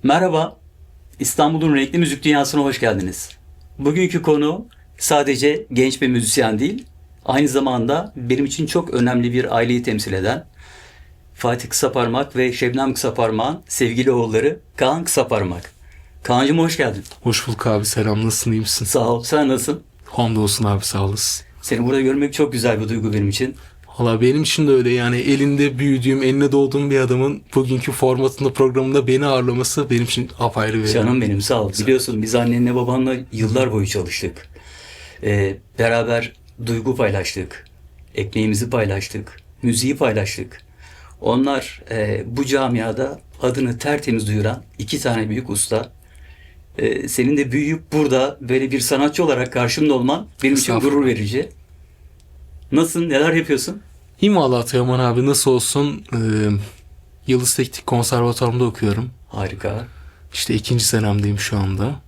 Merhaba, İstanbul'un renkli müzik dünyasına hoş geldiniz. Bugünkü konu sadece genç bir müzisyen değil, aynı zamanda benim için çok önemli bir aileyi temsil eden Fatih Kısaparmak ve Şebnem Kısaparmak'ın sevgili oğulları Kaan Kısaparmak. Kaan'cığım hoş geldin. Hoş bulduk abi, selam, nasılsın, iyi misin? Sağ ol, sen nasılsın? Hamdolsun abi, sağ olasın. Seni burada görmek çok güzel bir duygu benim için. Valla benim için de öyle, yani elinde büyüdüğüm, eline doğduğum bir adamın bugünkü formatında, programında beni ağırlaması benim için apayrı bir Canım benim, sağ ol. Biliyorsun biz annenle babanla yıllar boyu çalıştık. Beraber duygu paylaştık. Ekmeğimizi paylaştık. Müziği paylaştık. Onlar bu camiada adını tertemiz duyuran iki tane büyük usta. Senin de büyüyüp burada böyle bir sanatçı olarak karşımda olman benim için Estağfurullah. gurur verici. Nasılsın? Neler yapıyorsun? İyiyim valla Teoman abi, nasıl olsun. Yıldız Teknik Konservatuvarı'nda okuyorum. Harika. İşte ikinci senemdeyim şu anda.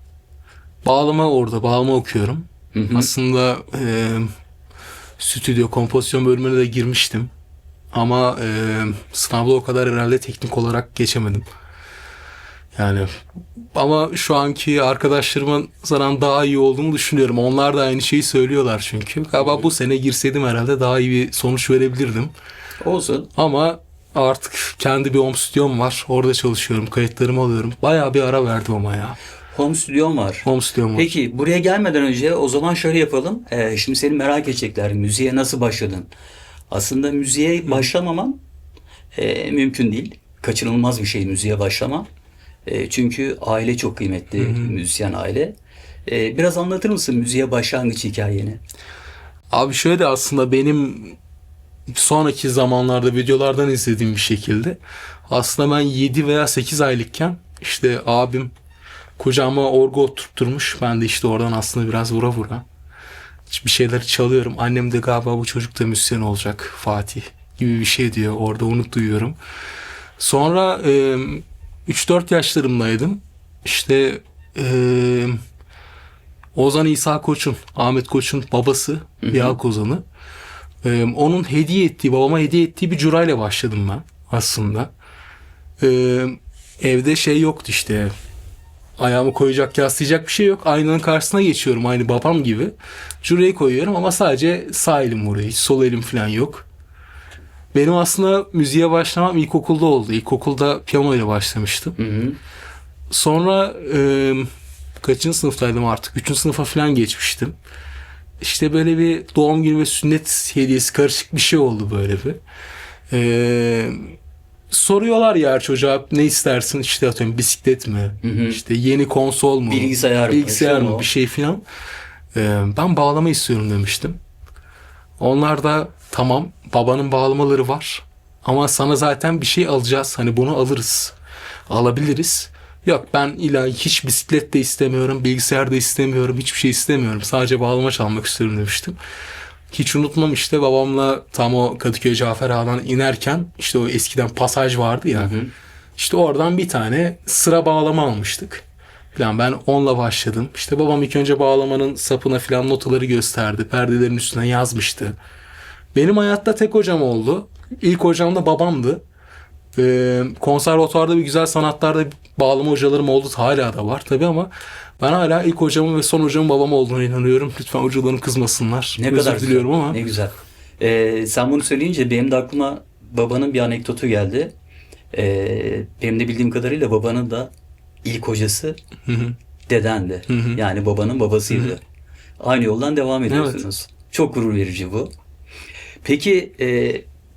Bağlama okuyorum. Hı hı. Aslında stüdyo kompozisyon bölümüne de girmiştim. Ama sınavda o kadar herhalde teknik olarak geçemedim. Yani ama şu anki arkadaşlarımın zaten daha iyi olduğumu düşünüyorum. Onlar da aynı şeyi söylüyorlar çünkü. Galiba bu sene girseydim herhalde daha iyi bir sonuç verebilirdim. Olsun. Ama artık kendi bir home stüdyom var. Orada çalışıyorum, kayıtlarımı alıyorum. Bayağı bir ara verdim ama ya. Home stüdyon var. Home stüdyom var. Peki buraya gelmeden önce o zaman şöyle yapalım. Şimdi seni merak edecekler. Müziğe nasıl başladın? Aslında müziğe başlamaman mümkün değil. Kaçınılmaz bir şey müziğe başlama. Çünkü aile çok kıymetli, müzisyen aile. Biraz anlatır mısın müziğe başlangıç hikayeni? Abi şöyle, aslında benim sonraki zamanlarda videolardan izlediğim bir şekilde, aslında ben 7 veya 8 aylıkken işte abim kucağıma orgu oturtturmuş. Ben de işte oradan aslında biraz vura vura bir şeyler çalıyorum. Annem de galiba bu çocuk da müzisyen olacak Fatih gibi bir şey diyor. Orada onu duyuyorum. Sonra 3-4 yaşlarımdaydım. İşte e, Ozan İsa Koç'un, Ahmet Koç'un babası, bir halk ozanı. Onun babama hediye ettiği bir curayla başladım ben aslında. Evde şey yoktu işte. Ayağımı koyacak, yaslayacak bir şey yok. Aynanın karşısına geçiyorum aynı babam gibi. Curayı koyuyorum ama sadece sağ elim vuruyor. Hiç sol elim falan yok. Benim aslında müziğe başlamam ilkokulda oldu. İlkokulda piyano ile başlamıştım. Hı hı. Sonra kaçıncı sınıftaydım artık? 3. sınıfa falan geçmiştim. İşte böyle bir doğum günü ve sünnet hediyesi karışık bir şey oldu böyle bir. Soruyorlar ya çocuğa, ne istersin, işte atıyorum bisiklet mi? Hı hı. İşte yeni konsol mu? Bilgisayar mı? mı? Bir şey filan. Ben bağlama istiyorum demiştim. Onlar da tamam, babanın bağlamaları var. Ama sana zaten bir şey alacağız. Hani bunu alırız. Alabiliriz. Yok, ben hiç bisiklet de istemiyorum, bilgisayar da istemiyorum, hiçbir şey istemiyorum. Sadece bağlama çalmak istiyorum demiştim. Hiç unutmam, işte babamla tam o Kadıköy Cafer Ağa'dan inerken işte o eskiden pasaj vardı ya. Hı hı. İşte oradan bir tane sıra bağlama almıştık. Falan ben onunla başladım. İşte babam ilk önce bağlamanın sapına falan notaları gösterdi. Perdelerin üstüne yazmıştı. Benim hayatta tek hocam oldu. İlk hocam da babamdı. Konservatuvarda bir güzel sanatlarda bağlama hocalarım oldu. Hala da var tabii ama ben hala ilk hocamın ve son hocamın babam olduğuna inanıyorum. Lütfen hocalarım kızmasınlar. Ne Özür kadar diliyorum güzel. ama. Ne güzel. Sen bunu söyleyince benim de aklıma babanın bir anekdotu geldi. Benim de bildiğim kadarıyla babanın da ilk hocası Hı hı. dedendi. Hı hı. Yani babanın babasıydı. Hı hı. Aynı yoldan devam ediyorsunuz. Çok gurur verici bu. Peki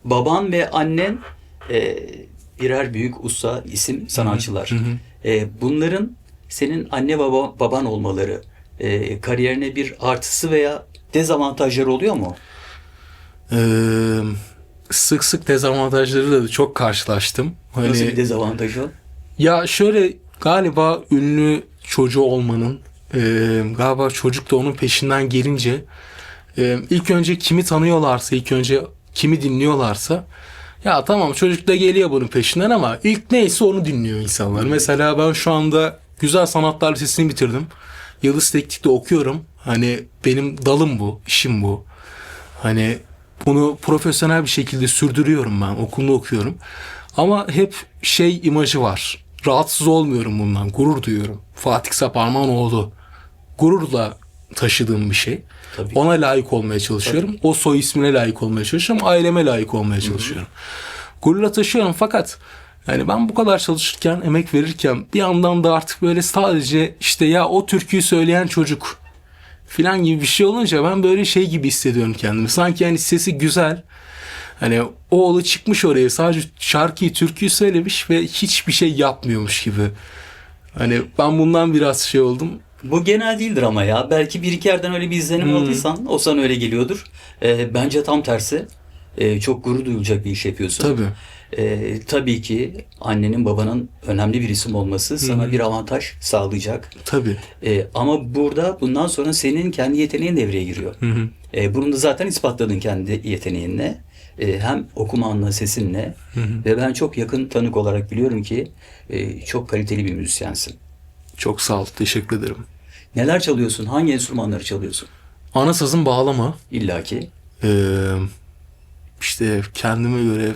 baban ve annen e, birer büyük usta isim sanatçılar. Hı hı. Bunların senin anne baban olmaları kariyerine bir artısı veya dezavantajları oluyor mu? Ee, Sık sık dezavantajları da çok karşılaştım. Nasıl bir dezavantajı o? Ya şöyle, galiba ünlü çocuğu olmanın, galiba çocuk da onun peşinden gelince, ilk önce kimi tanıyorlarsa, ilk önce kimi dinliyorlarsa, ya tamam çocuk da geliyor bunun peşinden ama ilk neyse onu dinliyor insanlar. Mesela ben şu anda Güzel Sanatlar Lisesi'ni bitirdim. Yıldız Teknik'te okuyorum. Hani benim dalım bu, işim bu. Hani bunu profesyonel bir şekilde sürdürüyorum ben. Okulda okuyorum. Ama hep şey imajı var. rahatsız olmuyorum bundan. Gurur duyuyorum. Fatih Saparman oğlu. Gururla taşıdığım bir şey. Tabii. Ona layık olmaya çalışıyorum. Tabii. O soy ismine layık olmaya çalışıyorum. Aileme layık olmaya çalışıyorum. Gururla taşıyorum fakat yani ben bu kadar çalışırken, emek verirken bir yandan da artık böyle sadece işte ya o türküyü söyleyen çocuk filan gibi bir şey olunca ben böyle şey gibi hissediyorum kendimi. Sanki yani sesi güzel. Hani oğlu çıkmış oraya sadece şarkıyı, türküyü söylemiş ve hiçbir şey yapmıyormuş gibi. Hani ben bundan biraz şey oldum. Bu genel değildir ama ya. Belki bir iki yerden öyle bir izlenim aldıysan o sana öyle geliyordur. Bence tam tersi. Çok gurur duyulacak bir iş yapıyorsun. Tabii. Tabii ki annenin babanın önemli bir isim olması sana bir avantaj sağlayacak. Tabii. Ama burada bundan sonra senin kendi yeteneğin devreye giriyor. Bunu da zaten ispatladın kendi yeteneğinle. Hem okumanla, sesinle ve ben çok yakın tanık olarak biliyorum ki çok kaliteli bir müzisyensin. Çok sağ ol. Teşekkür ederim. Neler çalıyorsun? Hangi enstrümanları çalıyorsun? Ana sazın bağlama. İlla ki. İşte kendime göre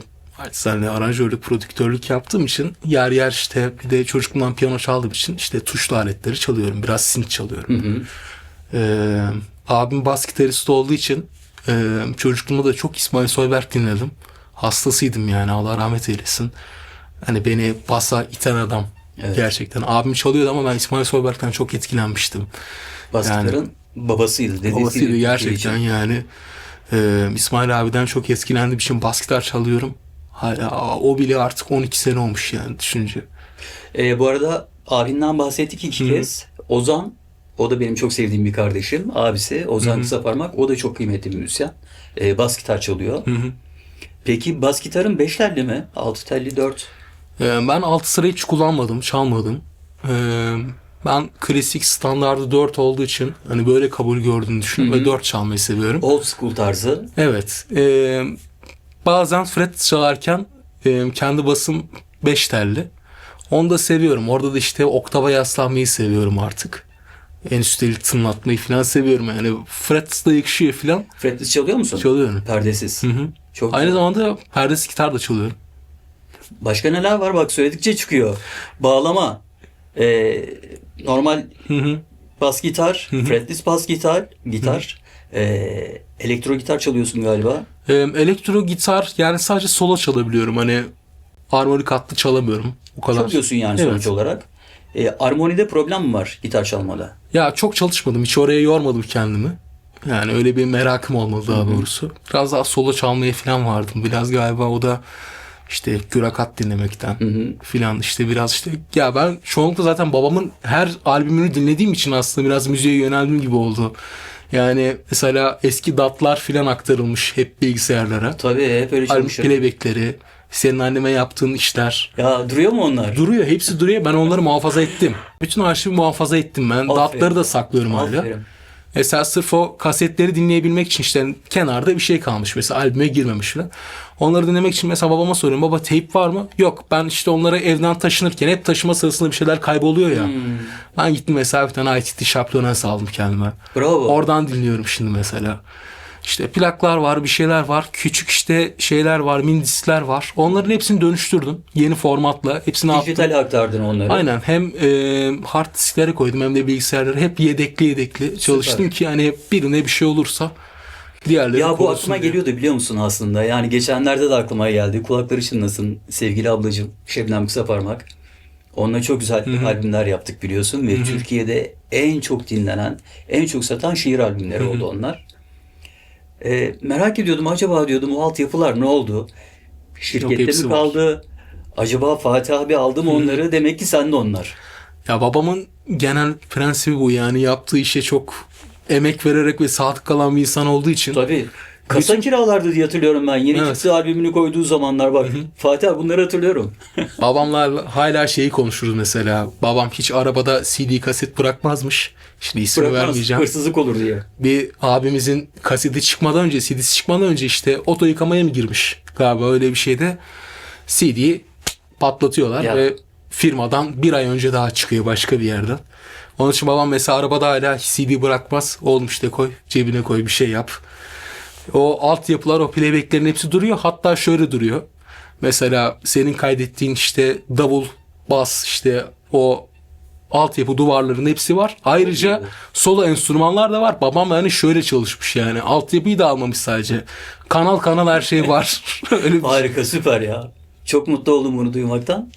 senle aranjörlük, prodüktörlük yaptığım için yer yer işte bir de çocukluğumdan piyano çaldığım için işte tuşlu aletleri çalıyorum. Biraz synth çalıyorum. Abim bas gitarist olduğu için çocukluğumda da çok İsmail Soyberk dinledim. Hastasıydım yani, Allah rahmet eylesin. Hani beni basa iten adam. Evet. Gerçekten. Abim çalıyordu ama ben İsmail Soyberk'ten çok etkilenmiştim. Bas gitarın babasıydı. Dedesi Babasıydı gibi gerçekten için. yani. İsmail abiden çok etkilendiğim için bas gitar çalıyorum. Hala o bile artık 12 sene olmuş yani düşünce. Bu arada abinden bahsettik iki kez. Ozan, o da benim çok sevdiğim bir kardeşim. Abisi Ozan Kısaparmak, o da çok kıymetli bir müzisyen. Bas gitar çalıyor. Peki bas gitarın 5 telli mi? 6 telli, 4? Ben 6 sıra hiç kullanmadım, çalmadım. Ben klasik standardı 4 olduğu için hani böyle kabul gördüğünü düşünüyorum ve 4 çalmayı seviyorum. Old school tarzı. Evet. Bazen fret çalarken kendi basım 5 telli. Onu da seviyorum. Orada da işte oktava yaslanmayı seviyorum artık. En üst teli tınlatmayı falan seviyorum yani. Fret de yakışıyor falan. Fretless çalıyor musun? Çalıyorum. Perdesiz. Çok Aynı güzel. zamanda perdesiz gitar da çalıyorum. Başka neler var? Bak söyledikçe çıkıyor. Bağlama. Normal bas gitar. Fretless bas gitar. Elektro gitar çalıyorsun galiba. Elektro gitar yani sadece solo çalabiliyorum. Hani armonik hattı çalamıyorum. O kadar. Çalıyorsun yani Evet. sonuç olarak. Armonide problem mi var gitar çalmada? Ya çok çalışmadım. Hiç oraya yormadım kendimi. Yani öyle bir merakım olmadı daha doğrusu. Biraz daha solo çalmaya falan vardım. Biraz galiba o da işte gürakat dinlemekten filan işte biraz işte ya ben çoğunlukla zaten babamın her albümünü dinlediğim için aslında biraz müziğe yöneldim gibi oldu. Yani mesela eski datlar filan aktarılmış hep bilgisayarlara. Tabii hep öyle Albüm çalışıyor. playbackleri, senin anneme yaptığın işler. Ya duruyor mu onlar? Duruyor, hepsi duruyor. Ben onları muhafaza ettim. Bütün arşivi muhafaza ettim ben. Aferin. Datları da saklıyorum hala. Aferin. Mesela sırf o kasetleri dinleyebilmek için işte kenarda bir şey kalmış. Mesela albüme girmemiş falan. Onları dinlemek için mesela babama soruyorum. Baba teyp var mı? Yok. Ben işte onları evden taşınırken hep taşıma sırasında bir şeyler kayboluyor ya. Ben gittim mesela bir tane ITT şablonası aldım kendime. Bravo. Oradan dinliyorum şimdi mesela. İşte plaklar var, bir şeyler var. Küçük işte şeyler var, mini diskler var. Onların hepsini dönüştürdüm. Yeni formatla. Hepsini attım. Dijitale aktardın onları. Aynen. Hem hard disklere koydum hem de bilgisayarları. Hep yedekli çalıştım ki hani birine bir şey olursa diğerleri Ya bu korusun aklıma diye. geliyordu biliyor musun aslında? Yani geçenlerde de aklıma geldi. Kulakları çınlasın sevgili ablacığım Şebnem Kısaparmak. Onunla çok güzel albümler yaptık biliyorsun. Ve Türkiye'de en çok dinlenen, en çok satan şiir albümleri oldu onlar. Merak ediyordum acaba diyordum o altyapılar ne oldu? Şirkette hepsi mi var. kaldı? Acaba Fatih abi aldı mı onları? Demek ki sende onlar. Ya babamın genel prensibi bu, yani yaptığı işe çok emek vererek ve sadık kalan bir insan olduğu için. Tabii. Kasa kiralardı diye hatırlıyorum ben. Yeni Evet. çıktığı albümünü koyduğu zamanlar bak. Fatih abi bunları hatırlıyorum. Babamla hala şeyi konuşuruz mesela. Babam hiç arabada CD kaset bırakmazmış. Şimdi ismi Bırakmaz. vermeyeceğim. Hırsızlık olur diye. Bir abimizin kaseti çıkmadan önce, CD'si çıkmadan önce işte oto yıkamaya mı girmiş galiba, öyle bir şeyde CD'yi patlatıyorlar Ya. ve firmadan bir ay önce daha çıkıyor başka bir yerden. Onun için babam mesela arabada hala CD bırakmaz. Oğlum işte koy, cebine koy, bir şey yap. O altyapılar, o playbacklerin hepsi duruyor. Hatta şöyle duruyor. Mesela senin kaydettiğin işte davul bas, işte o altyapı duvarların hepsi var. Ayrıca solo enstrümanlar da var. Babam yani şöyle çalışmış yani. Altyapıyı da almamış sadece. Kanal kanal her şey var. Öyle bir Harika, süper ya. Çok mutlu oldum bunu duymaktan.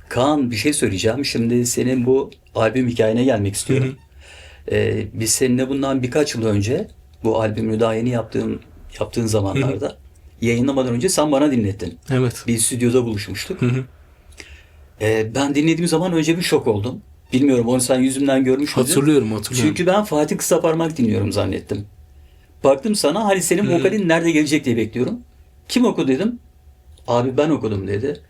Kaan, bir şey söyleyeceğim. Şimdi senin bu albüm hikayene gelmek istiyorum. Biz seninle bundan birkaç yıl önce bu albümü daha yeni yaptığın zamanlarda yayınlamadan önce sen bana dinlettin. Evet. Bir stüdyoda buluşmuştuk. Ben dinlediğim zaman önce bir şok oldum. Bilmiyorum, onu sen yüzümden görmüş müydün? Hatırlıyorum. Çünkü ben Fatih Kısaparmak dinliyorum zannettim. Baktım sana, hani senin vokalin nerede gelecek diye bekliyorum. Kim okudu dedim. Abi ben okudum dedi.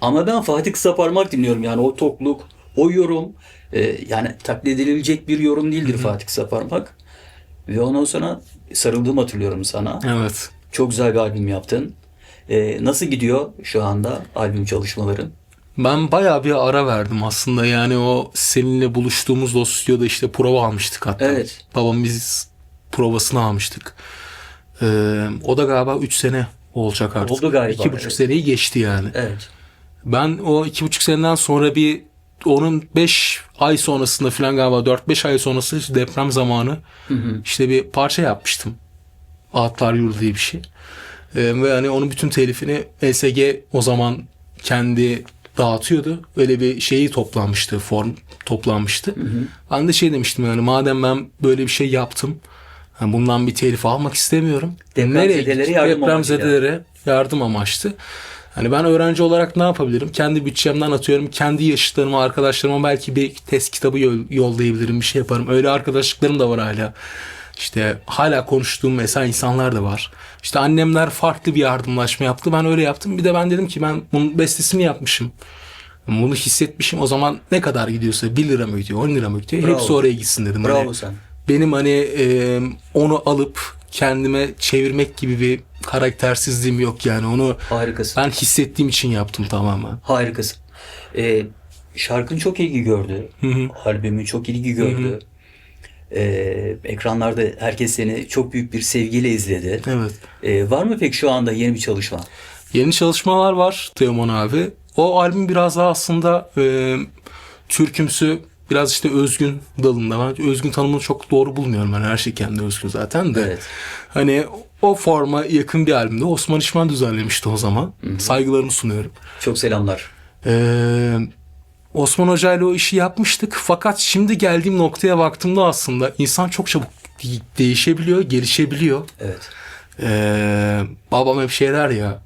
Ama ben Fatih Kısaparmak dinliyorum. Yani o tokluk, o yorum, yani taklit edilecek bir yorum değildir Fatih Kısaparmak. Ve ondan sonra sarıldığımı hatırlıyorum sana. Evet. Çok güzel bir albüm yaptın. Nasıl gidiyor şu anda albüm çalışmaların? Ben bayağı bir ara verdim aslında. Yani o seninle buluştuğumuz o stüdyoda işte prova almıştık hatta. Evet. Babam biz provasını almıştık. O da galiba 3 sene olacak artık. Oldu galiba, 2,5 evet. seneyi geçti yani. Evet. Ben o 2,5 seneden sonra onun 5 ay sonrasında falan galiba 4-5 ay sonrası işte deprem zamanı işte bir parça yapmıştım. Ağıtlar Yurdu diye bir şey. Ve hani onun bütün telifini ESG o zaman kendi dağıtıyordu. Öyle bir şeyi toplanmıştı, form toplanmıştı. Ben de şey demiştim, yani madem ben böyle bir şey yaptım, yani bundan bir telif almak istemiyorum. Depremzedelere yardım Depremzedelere yardım amaçlı. Hani ben öğrenci olarak ne yapabilirim? Kendi bütçemden atıyorum. Kendi yaşıtlarıma, arkadaşlarıma belki bir test kitabı yollayabilirim. Bir şey yaparım. Öyle arkadaşlıklarım da var hala. İşte hala konuştuğum mesela insanlar da var. İşte annemler farklı bir yardımlaşma yaptı. Ben öyle yaptım. Bir de ben dedim ki ben bunun bestesini yapmışım. Bunu hissetmişim. O zaman ne kadar gidiyorsa 1 lira mı gidiyor, 10 lira mı gidiyor? Bravo. Hepsi oraya gitsin dedim. Bravo Hani sen. benim hani onu alıp kendime çevirmek gibi bir karaktersizliğim yok yani. Onu Harikasın. ben hissettiğim için yaptım tamamen. Harikasın. Şarkın çok ilgi gördü. Albümün çok ilgi gördü. Ekranlarda herkes seni çok büyük bir sevgiyle izledi. Evet. Var mı peki şu anda yeni bir çalışma? Yeni çalışmalar var Teoman abi. O albüm biraz daha aslında türkümsü, biraz işte özgün dalında. Ben özgün tanımını çok doğru bulmuyorum. Ben her şey kendi özgün zaten de. Evet. Hani o forma yakın bir albümde Osman İşman düzenlemişti o zaman. Saygılarımı sunuyorum. Çok selamlar. Osman Hoca ile o işi yapmıştık. Fakat şimdi geldiğim noktaya baktığımda aslında insan çok çabuk değişebiliyor, gelişebiliyor. Evet. Babam hep şey der ya,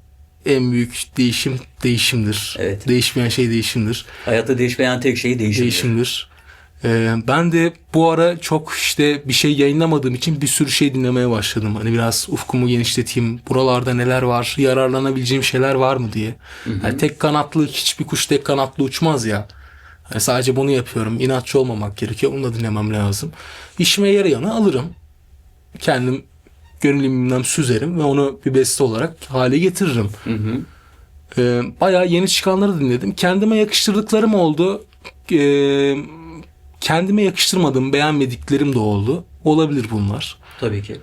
en büyük değişim değişimdir. Evet. Değişmeyen şey değişimdir. Hayatta değişmeyen tek şey değişimdir. Değişimdir. Ben de bu ara çok işte bir şey yayınlamadığım için bir sürü şey dinlemeye başladım. Hani biraz ufkumu genişleteyim. Buralarda neler var? Yararlanabileceğim şeyler var mı diye. Yani tek kanatlı, hiçbir kuş tek kanatlı uçmaz ya. Yani sadece bunu yapıyorum. İnatçı olmamak gerekiyor. Onu da dinlemem lazım. İşime yarayanı alırım. Kendim gönlümden süzerim ve onu bir beste olarak hale getiririm. Bayağı yeni çıkanları dinledim. Kendime yakıştırdıklarım oldu. Kendime yakıştırmadığım, beğenmediklerim de oldu. Olabilir bunlar. Tabii ki.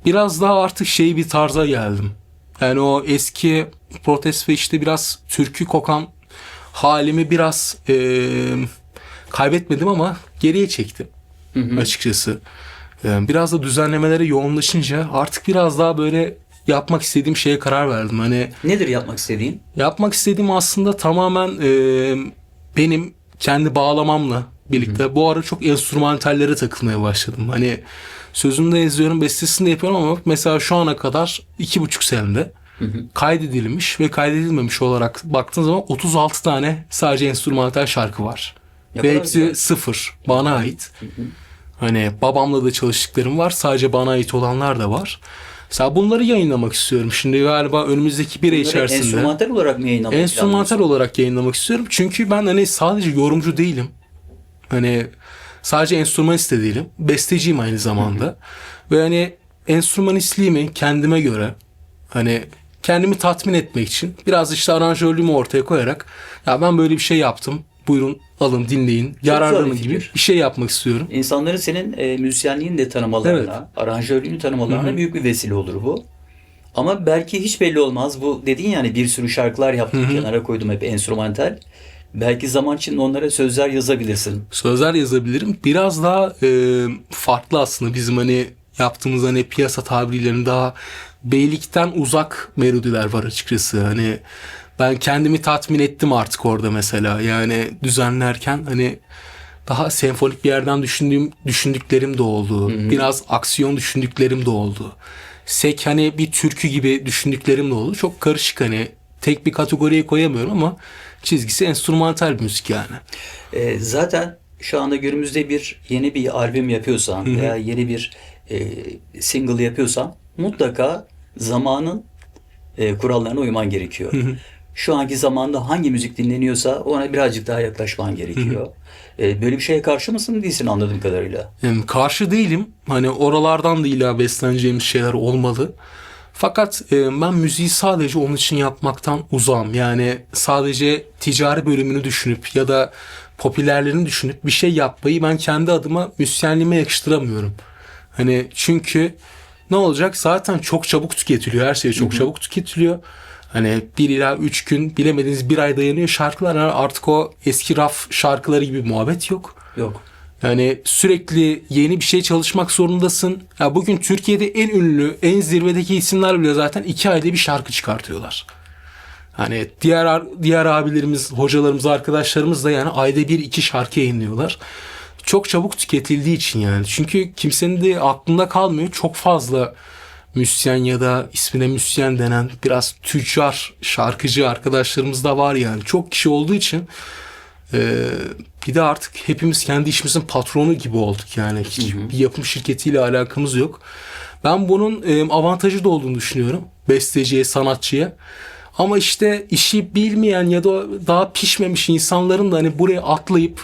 Biraz daha artık bir tarza geldim. Yani o eski protest ve işte biraz türkü kokan halimi biraz kaybetmedim ama geriye çektim açıkçası. Biraz da düzenlemelere yoğunlaşınca artık biraz daha böyle yapmak istediğim şeye karar verdim. Hani Nedir yapmak istediğin? yapmak istediğim aslında tamamen benim kendi bağlamamla birlikte bu ara çok enstrümantallere takılmaya başladım. Hani sözünü de yazıyorum, bestesini de yapıyorum ama mesela şu ana kadar 2,5 senede kaydedilmiş ve kaydedilmemiş olarak baktığın zaman 36 tane sadece enstrümantal şarkı var. Ne Ve kadar hepsi güzel. sıfır. Bana ait. Hani babamla da çalıştıklarım var. Sadece bana ait olanlar da var. Mesela bunları yayınlamak istiyorum. Şimdi galiba önümüzdeki bir ay Bunları içerisinde enstrümantal olarak mı yayınlamak enstrümantal olarak yayınlamak istiyorum. Çünkü ben hani sadece yorumcu değilim. Hani sadece enstrümanist de değilim. Besteciyim aynı zamanda. Ve hani enstrümanistliğimi kendime göre hani kendimi tatmin etmek için biraz işte aranjörlüğümü ortaya koyarak ya ben böyle bir şey yaptım. Buyurun alın dinleyin. Yararlanın güzel bir gibi fikir. bir şey yapmak istiyorum. İnsanların senin müzisyenliğini de tanımalarına, aranjörlüğünü tanımalarına büyük bir vesile olur bu. Ama belki hiç belli olmaz. Bu dedin yani bir sürü şarkılar yaptım, kenara koydum hep enstrümantal. Belki zaman için onlara sözler yazabilirsin. Sözler yazabilirim. Biraz daha farklı aslında bizim hani yaptığımız hani piyasa tabirlerinin daha beylikten uzak melodiler var açıkçası. Hani ben kendimi tatmin ettim artık orada mesela. Yani düzenlerken hani daha senfonik bir yerden düşündüklerim de oldu. Biraz aksiyon düşündüklerim de oldu. Hani bir türkü gibi düşündüklerim de oldu. Çok karışık, hani tek bir kategoriye koyamıyorum ama çizgisi enstrümantal bir müzik yani. Zaten şu anda günümüzde yeni bir albüm yapıyorsan veya yeni bir single yapıyorsan mutlaka zamanın kurallarına uyman gerekiyor. Şu anki zamanda hangi müzik dinleniyorsa ona birazcık daha yaklaşman gerekiyor. Böyle bir şeye karşı mısın, değilsin anladığım kadarıyla. Karşı değilim. Hani oralardan da illa besleneceğimiz şeyler olmalı. Fakat ben müziği sadece onun için yapmaktan uzağım. Yani sadece ticari bölümünü düşünüp ya da popülerlerini düşünüp bir şey yapmayı ben kendi adıma müzisyenliğime yakıştıramıyorum. Hani çünkü ne olacak? Zaten çok çabuk tüketiliyor. Her şey çok çabuk tüketiliyor. Hani 1 ila 3 gün, bilemediniz 1 ay dayanıyor şarkılar. Yani artık o eski raf şarkıları gibi muhabbet yok. Yok. Yani sürekli yeni bir şey çalışmak zorundasın. Ya bugün Türkiye'de en ünlü, en zirvedeki isimler bile zaten 2 ayda bir şarkı çıkartıyorlar. Hani diğer abilerimiz, hocalarımız, arkadaşlarımız da yani ayda 1-2 şarkı yayınlıyorlar. Çok çabuk tüketildiği için yani. Çünkü kimsenin de aklında kalmıyor. Çok fazla müzisyen ya da ismine müzisyen denen biraz tüccar, şarkıcı arkadaşlarımız da var yani. Çok kişi olduğu için bir de artık hepimiz kendi işimizin patronu gibi olduk yani. Hiç bir yapım şirketiyle alakamız yok. Ben bunun avantajı da olduğunu düşünüyorum. Besteciye, sanatçıya. Ama işte işi bilmeyen ya da daha pişmemiş insanların da hani buraya atlayıp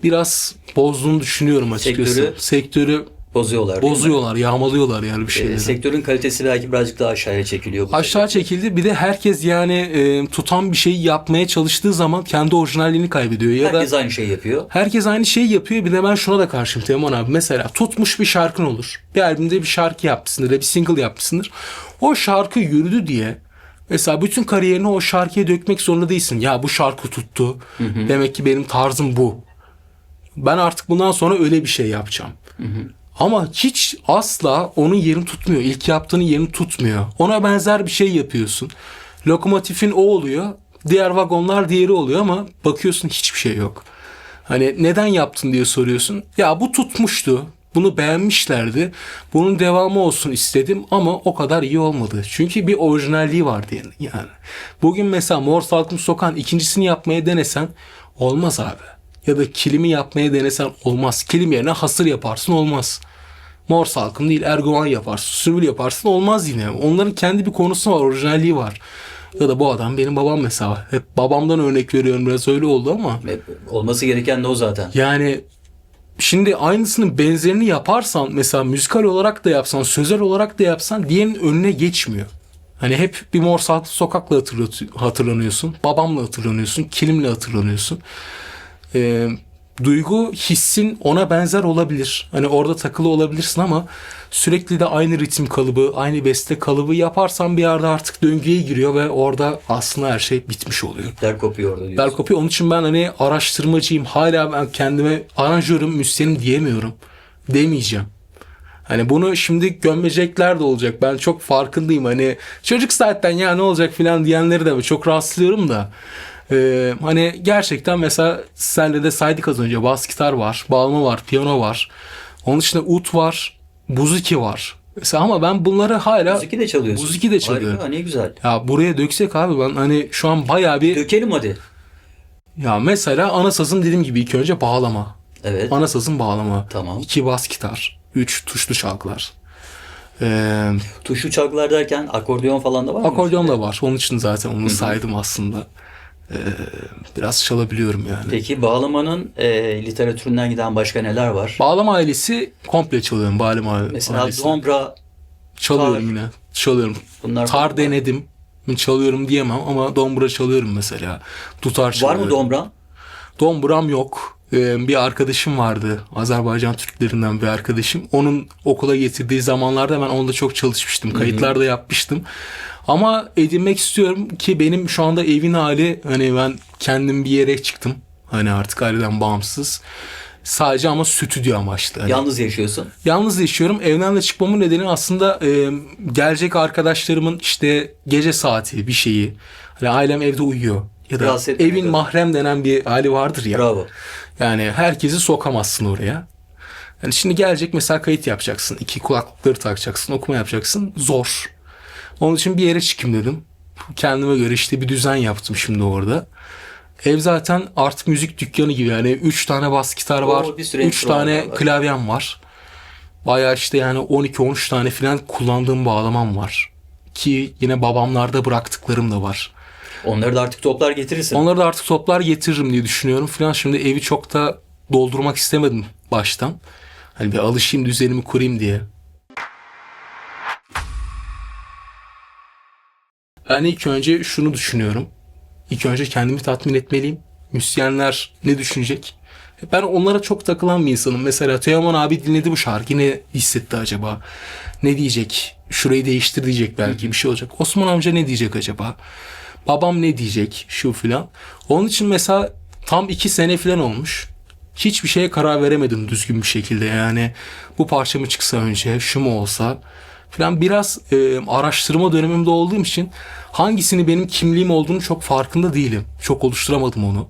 biraz bozduğunu düşünüyorum açıkçası. Sektörü Bozuyorlar. Değil mi? bozuyorlar, yağmalıyorlar yani bir şeyleri. Sektörün kalitesi belki birazcık daha aşağıya çekiliyor. Aşağı çekildi. Bir de herkes yani tutan bir şeyi yapmaya çalıştığı zaman kendi orijinalliğini kaybediyor. Ya Herkes da aynı şeyi yapıyor. herkes aynı şeyi yapıyor. Bir de ben şuna da karşıyım Teoman abi. Mesela tutmuş bir şarkın olur. Bir albümde bir şarkı yapmışsındır, bir single yapmışsındır. O şarkı yürüdü diye mesela bütün kariyerini o şarkıya dökmek zorunda değilsin. Ya bu şarkı tuttu. Demek ki benim tarzım bu. Ben artık bundan sonra öyle bir şey yapacağım. Ama hiç asla onun yerini tutmuyor. İlk yaptığının yerini tutmuyor. Ona benzer bir şey yapıyorsun. Lokomotifin o oluyor. Diğer vagonlar diğeri oluyor ama bakıyorsun hiçbir şey yok. Hani neden yaptın diye soruyorsun. Ya bu tutmuştu. Bunu beğenmişlerdi. Bunun devamı olsun istedim ama o kadar iyi olmadı. Çünkü bir orijinalliği vardı yani. Bugün mesela Mor Salkım Sokak'ın ikincisini yapmaya denesen olmaz abi. Ya da kilimi yapmaya denesen olmaz. Kilim yerine hasır yaparsın olmaz. Mor Salkım değil Erguvan yaparsın. Sürgül yaparsın olmaz yine. Onların kendi bir konusu var. Orijinalliği var. Ya da bu adam benim babam mesela. Hep babamdan örnek veriyorum. Biraz öyle oldu ama. Olması gereken de o zaten. Yani şimdi aynısının benzerini yaparsan mesela müzikal olarak da yapsan, sözel olarak da yapsan diğerinin önüne geçmiyor. Hani hep bir Mor Salkım Sokak'la hatırlanıyorsun. Babamla hatırlanıyorsun. Kilimle hatırlanıyorsun. Duygu hissin ona benzer olabilir. Hani orada takılı olabilirsin ama sürekli de aynı ritim kalıbı, aynı beste kalıbı yaparsan bir yerde artık döngüye giriyor ve orada aslında her şey bitmiş oluyor. İpler kopuyor orada diyorsun. İpler kopuyor. Onun için ben hani araştırmacıyım. Hala ben kendime aranjörüm, müzisyenim diyemiyorum. Demeyeceğim. Hani bunu şimdi gömecekler de olacak. Ben çok farkındayım. Hani çocuk zaten ya ne olacak filan diyenleri de çok rastlıyorum da. Hani gerçekten mesela senle de saydık az önce bas gitar var, bağlama var, piyano var. Onun dışında ut var, buzuki var. Mesela ama ben bunları hala Müzik de çalıyorsun. Buzuki de çalıyorum. Harika, ne güzel. Ya buraya döksek abi ben hani şu an bayağı bir Dökelim hadi. ya mesela ana sazım dediğim gibi ilk önce bağlama. Evet. Ana sazım bağlama. Tamam. 2 bas gitar, 3 tuşlu çalgılar. Tuşlu çalgılar derken akordeon falan da var mı? Akordeon da var. Onun için zaten onu saydım aslında. Biraz çalabiliyorum yani. Peki bağlamanın literatüründen giden başka neler var? Bağlama ailesi komple çalıyorum. Bağlama Mesela ailesi. dombra, Çalıyorum tar. yine. Çalıyorum. Bunlar Tar var. denedim. Çalıyorum diyemem ama dombra çalıyorum mesela. Dutar Var çalıyorum. mı dombra? Dombram yok. bir arkadaşım vardı. Azerbaycan Türklerinden bir arkadaşım. Onun okula getirdiği zamanlarda ben onunla çok çalışmıştım. Kayıtlar da yapmıştım. Ama edinmek istiyorum ki benim şu anda evin hali, hani ben kendim bir yere çıktım. Hani artık aileden bağımsız. Sadece ama stüdyo amaçlı. Hani Yalnız yaşıyorsun. yalnız yaşıyorum. Evden de çıkmamın nedeni aslında gelecek arkadaşlarımın işte gece saati bir şeyi. Hani ailem evde uyuyor. Ya da Rahatsız etmemek evin adına. mahrem denen bir hali vardır ya. Bravo. Yani herkesi sokamazsın oraya. Yani şimdi gelecek mesela kayıt yapacaksın. 2 kulaklıkları takacaksın. Okuma yapacaksın. Zor. Onun için bir yere çıkayım dedim. Kendime göre işte bir düzen yaptım şimdi orada. Ev zaten artık müzik dükkanı gibi. Yani 3 tane bas gitar var. Oo, bir sürü 3 enstrüman tane var. klavyem var. Bayağı işte yani 12-13 tane falan kullandığım bağlamam var. Ki yine babamlarda bıraktıklarım da var. Onları da artık toplar getirirsin. Onları da artık toplar getiririm diye düşünüyorum falan. Şimdi evi çok da doldurmak istemedim baştan. Hani bir alışayım, düzenimi kurayım diye. Ben ilk önce şunu düşünüyorum. İlk önce kendimi tatmin etmeliyim. Müzisyenler ne düşünecek? Ben onlara çok takılan bir insanım. Mesela Teoman abi dinledi bu şarkıyı, ne hissetti acaba? Ne diyecek? Şurayı değiştir diyecek belki, bir şey olacak. Osman amca ne diyecek acaba? Babam ne diyecek? Şu filan. Onun için mesela tam 2 sene filan olmuş. Hiçbir şeye karar veremedim düzgün bir şekilde. Yani bu parça mı çıksa önce, şu mu olsa filan. Biraz araştırma dönemimde olduğum için hangisini benim kimliğim olduğunu çok farkında değilim. Çok oluşturamadım onu.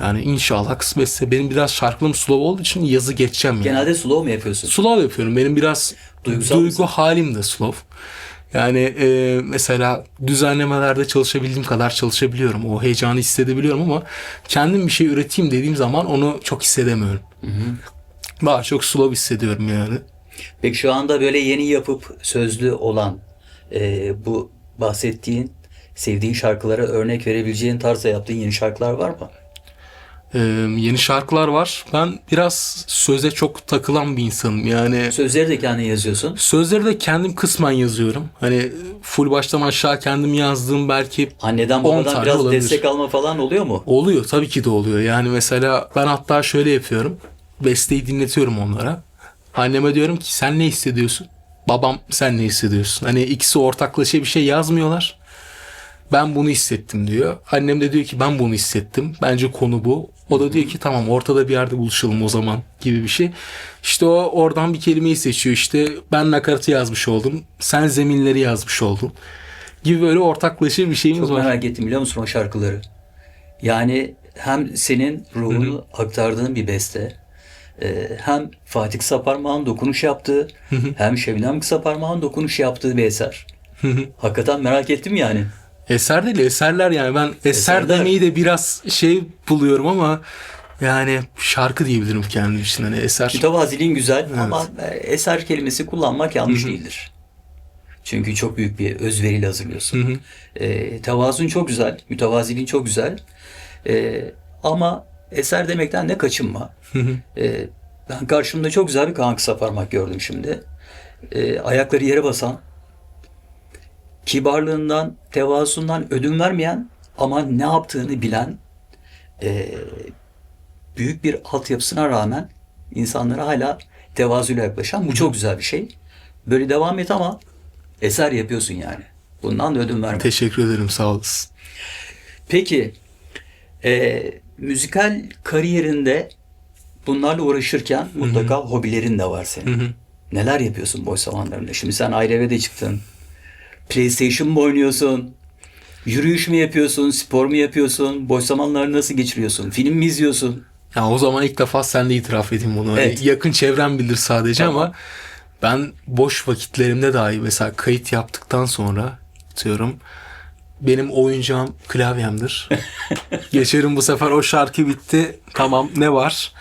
Yani inşallah kısmetse, benim biraz şarkılarım slow olduğu için yazı geçeceğim yani. Genelde slow mu yapıyorsun? Slow yapıyorum. Benim biraz Duygusal duygu mısın? halim de slow. Yani mesela düzenlemelerde çalışabildiğim kadar çalışabiliyorum. O heyecanı hissedebiliyorum ama kendim bir şey üreteyim dediğim zaman onu çok hissedemiyorum. Daha çok slow hissediyorum yani. Peki şu anda böyle yeni yapıp sözlü olan bu bahsettiğin, sevdiğin şarkılara örnek verebileceğin tarzda yaptığın yeni şarkılar var mı? Yeni şarkılar var. Ben biraz söze çok takılan bir insanım. Yani Sözleri de kendin yazıyorsun. sözleri de kendim kısmen yazıyorum. Hani full baştan aşağı kendim yazdığım belki Anneden 10 babadan tane biraz olabilir. destek alma falan oluyor mu? Oluyor, tabii ki de oluyor. Yani mesela ben hatta şöyle yapıyorum. Besteyi dinletiyorum onlara. Anneme diyorum ki sen ne hissediyorsun? Babam sen ne hissediyorsun? Hani ikisi ortaklaşa bir şey yazmıyorlar. Ben bunu hissettim diyor. Annem de diyor ki ben bunu hissettim. Bence konu bu. O da diyor ki tamam, ortada bir yerde buluşalım o zaman gibi bir şey. İşte o oradan bir kelimeyi seçiyor. İşte ben nakaratı yazmış oldum. Sen zeminleri yazmış oldun. Gibi böyle ortaklaşa bir şeyimiz Çok var. merak ettim biliyor musun o şarkıları? Yani hem senin ruhunu aktardığın bir beste, hem Fatih Kısaparmak'ın dokunuş yaptığı, hem Şebnem Kısaparmak'ın dokunuş yaptığı bir eser. Hakikaten merak ettim yani. Eser değil, eserler yani. Ben eser Eserler. demeyi de biraz şey buluyorum ama yani şarkı diyebilirim kendim için. Hani eser. Mütevaziliğin güzel ama eser kelimesi kullanmak yanlış değildir. Çünkü çok büyük bir özveriyle hazırlıyorsun. Tevazun çok güzel, mütevaziliğin çok güzel. Ama eser demekten de kaçınma. Ben karşımda çok güzel bir Kaan Kısaparmak gördüm şimdi. Ayakları yere basan, kibarlığından, tevazundan ödün vermeyen ama ne yaptığını bilen, büyük bir altyapısına rağmen insanlara hala tevazuyla yaklaşan, bu çok güzel bir şey. Böyle devam et ama eser yapıyorsun yani. Bundan da ödün verme. Teşekkür ederim, sağ olasın. Peki, müzikal kariyerinde bunlarla uğraşırken mutlaka hobilerin de var senin. Neler yapıyorsun boş zamanlarında? Şimdi sen ayrı eve de çıktın. PlayStation mı oynuyorsun? Yürüyüş mü yapıyorsun? Spor mu yapıyorsun? Boş zamanlarını nasıl geçiriyorsun? Film mi izliyorsun? Ya o zaman ilk defa sen de itiraf edeyim bunu. Hani Evet. yakın çevrem bilir sadece Tamam. ama ben boş vakitlerimde dahi mesela kayıt yaptıktan sonra diyorum, benim oyuncağım klavyemdir. Geçerim bu sefer, o şarkı bitti. Tamam, ne var?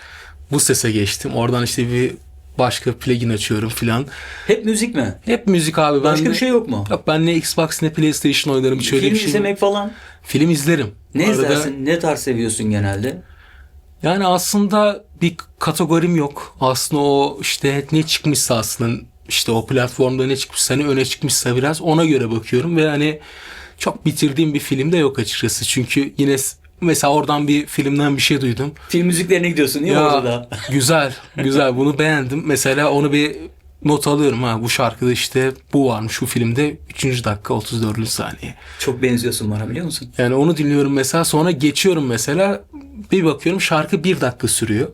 Bu sese geçtim. Oradan işte bir başka plugin açıyorum filan. Hep müzik mi? Hep müzik abi. Başka Ben bir şey yok mu? Yok, ben ne Xbox ne PlayStation oynarım. Hiç öyle Film bir şey izlemek falan. Film izlerim. Ne Arada- izlersin? Ne tarz seviyorsun genelde? Yani aslında bir kategorim yok. Aslında o işte ne çıkmışsa, aslında işte o platformda ne çıkmışsa, ne öne çıkmışsa biraz ona göre bakıyorum ve hani çok bitirdiğim bir film de yok açıkçası. Çünkü yine mesela oradan bir filmden bir şey duydum. Film müziklerine gidiyorsun değil mi orada da? Güzel, güzel. Bunu beğendim. Mesela onu bir not alıyorum. Ha, bu şarkıda işte bu varmış bu filmde 3. dakika 34. saniye. Çok benziyorsun bana, biliyor musun? Yani onu dinliyorum mesela. Sonra geçiyorum mesela. Bir bakıyorum şarkı 1 dakika sürüyor.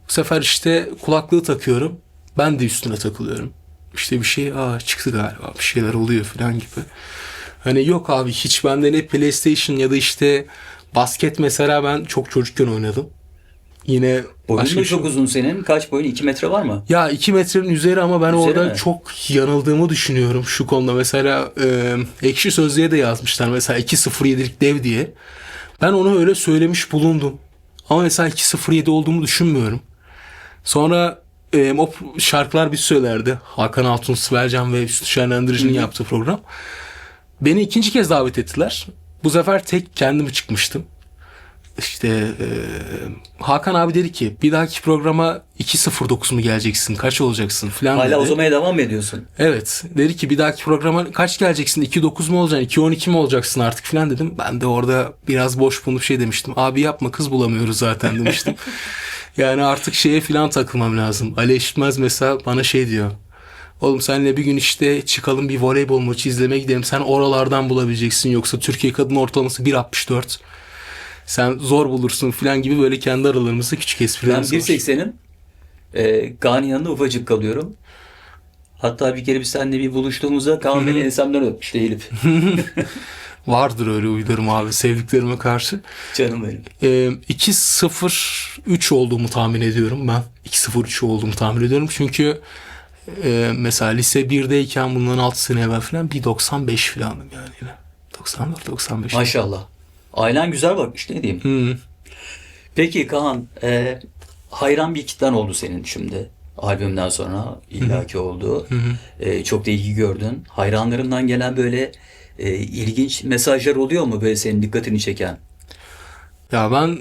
Bu sefer işte kulaklığı takıyorum. Ben de üstüne takılıyorum. İşte bir şey çıktı galiba. Bir şeyler oluyor falan gibi. Hani yok abi, hiç bende ne PlayStation ya da işte basket mesela ben çok çocukken oynadım. Yine Boyun başka da bir şey. çok uzun senin. Kaç boyun? 2 metre var mı? Ya 2 metrenin üzeri ama ben Üzeri orada mi? çok yanıldığımı düşünüyorum şu konuda. Mesela Ekşi Sözlüğe de yazmışlar mesela 2.07'lik dev diye. Ben onu öyle söylemiş bulundum. Ama mesela 2.07 olduğumu düşünmüyorum. Sonra o şarkılar bir söylerdi. Hakan Altun, Sibelcan ve Hüsnü Şenlendirici'nin yaptığı program. Beni ikinci kez davet ettiler. Bu sefer tek kendim çıkmıştım. İşte Hakan abi dedi ki bir dahaki programa 2.09 mu geleceksin? Kaç olacaksın falan dedi. Hala uzamaya devam mı ediyorsun? Evet. Dedi ki bir dahaki programa kaç geleceksin? 2.9 mu olacaksın? 2.12 mi olacaksın artık falan dedim. Ben de orada biraz boş bulunup şey demiştim. Abi yapma, kız bulamıyoruz zaten demiştim. Yani artık şeye falan takılmam lazım. Ali Eşitmez mesela bana şey diyor. Oğlum seninle bir gün işte çıkalım bir voleybol maçı izlemeye gidelim. Sen oralardan bulabileceksin. Yoksa Türkiye kadın ortalaması 1.64. Sen zor bulursun falan gibi böyle kendi aralarımızda küçük Ben esprilerimiz var. 1.80'im. Kaan'ın yanında ufacık kalıyorum. Hatta bir kere biz seninle bir buluştuğumuzda Kaan beni ensemden öpmüştü Elif. Vardır öyle huylarım abi sevdiklerime karşı. Canım benim. 2.03 olduğumu tahmin ediyorum ben. 2.03 olduğumu tahmin ediyorum. Çünkü mesela lise 1'deyken bundan 6 sene evvel falan 1.95 falandım yani yine. 94-95. Maşallah. Ailen güzel bakmış, ne diyeyim. Hı. Peki Kaan, hayran bir kitlen oldu senin şimdi. Albümden sonra illaki oldu. Çok da ilgi gördün. Hayranlarından gelen böyle ilginç mesajlar oluyor mu böyle senin dikkatini çeken? Ya ben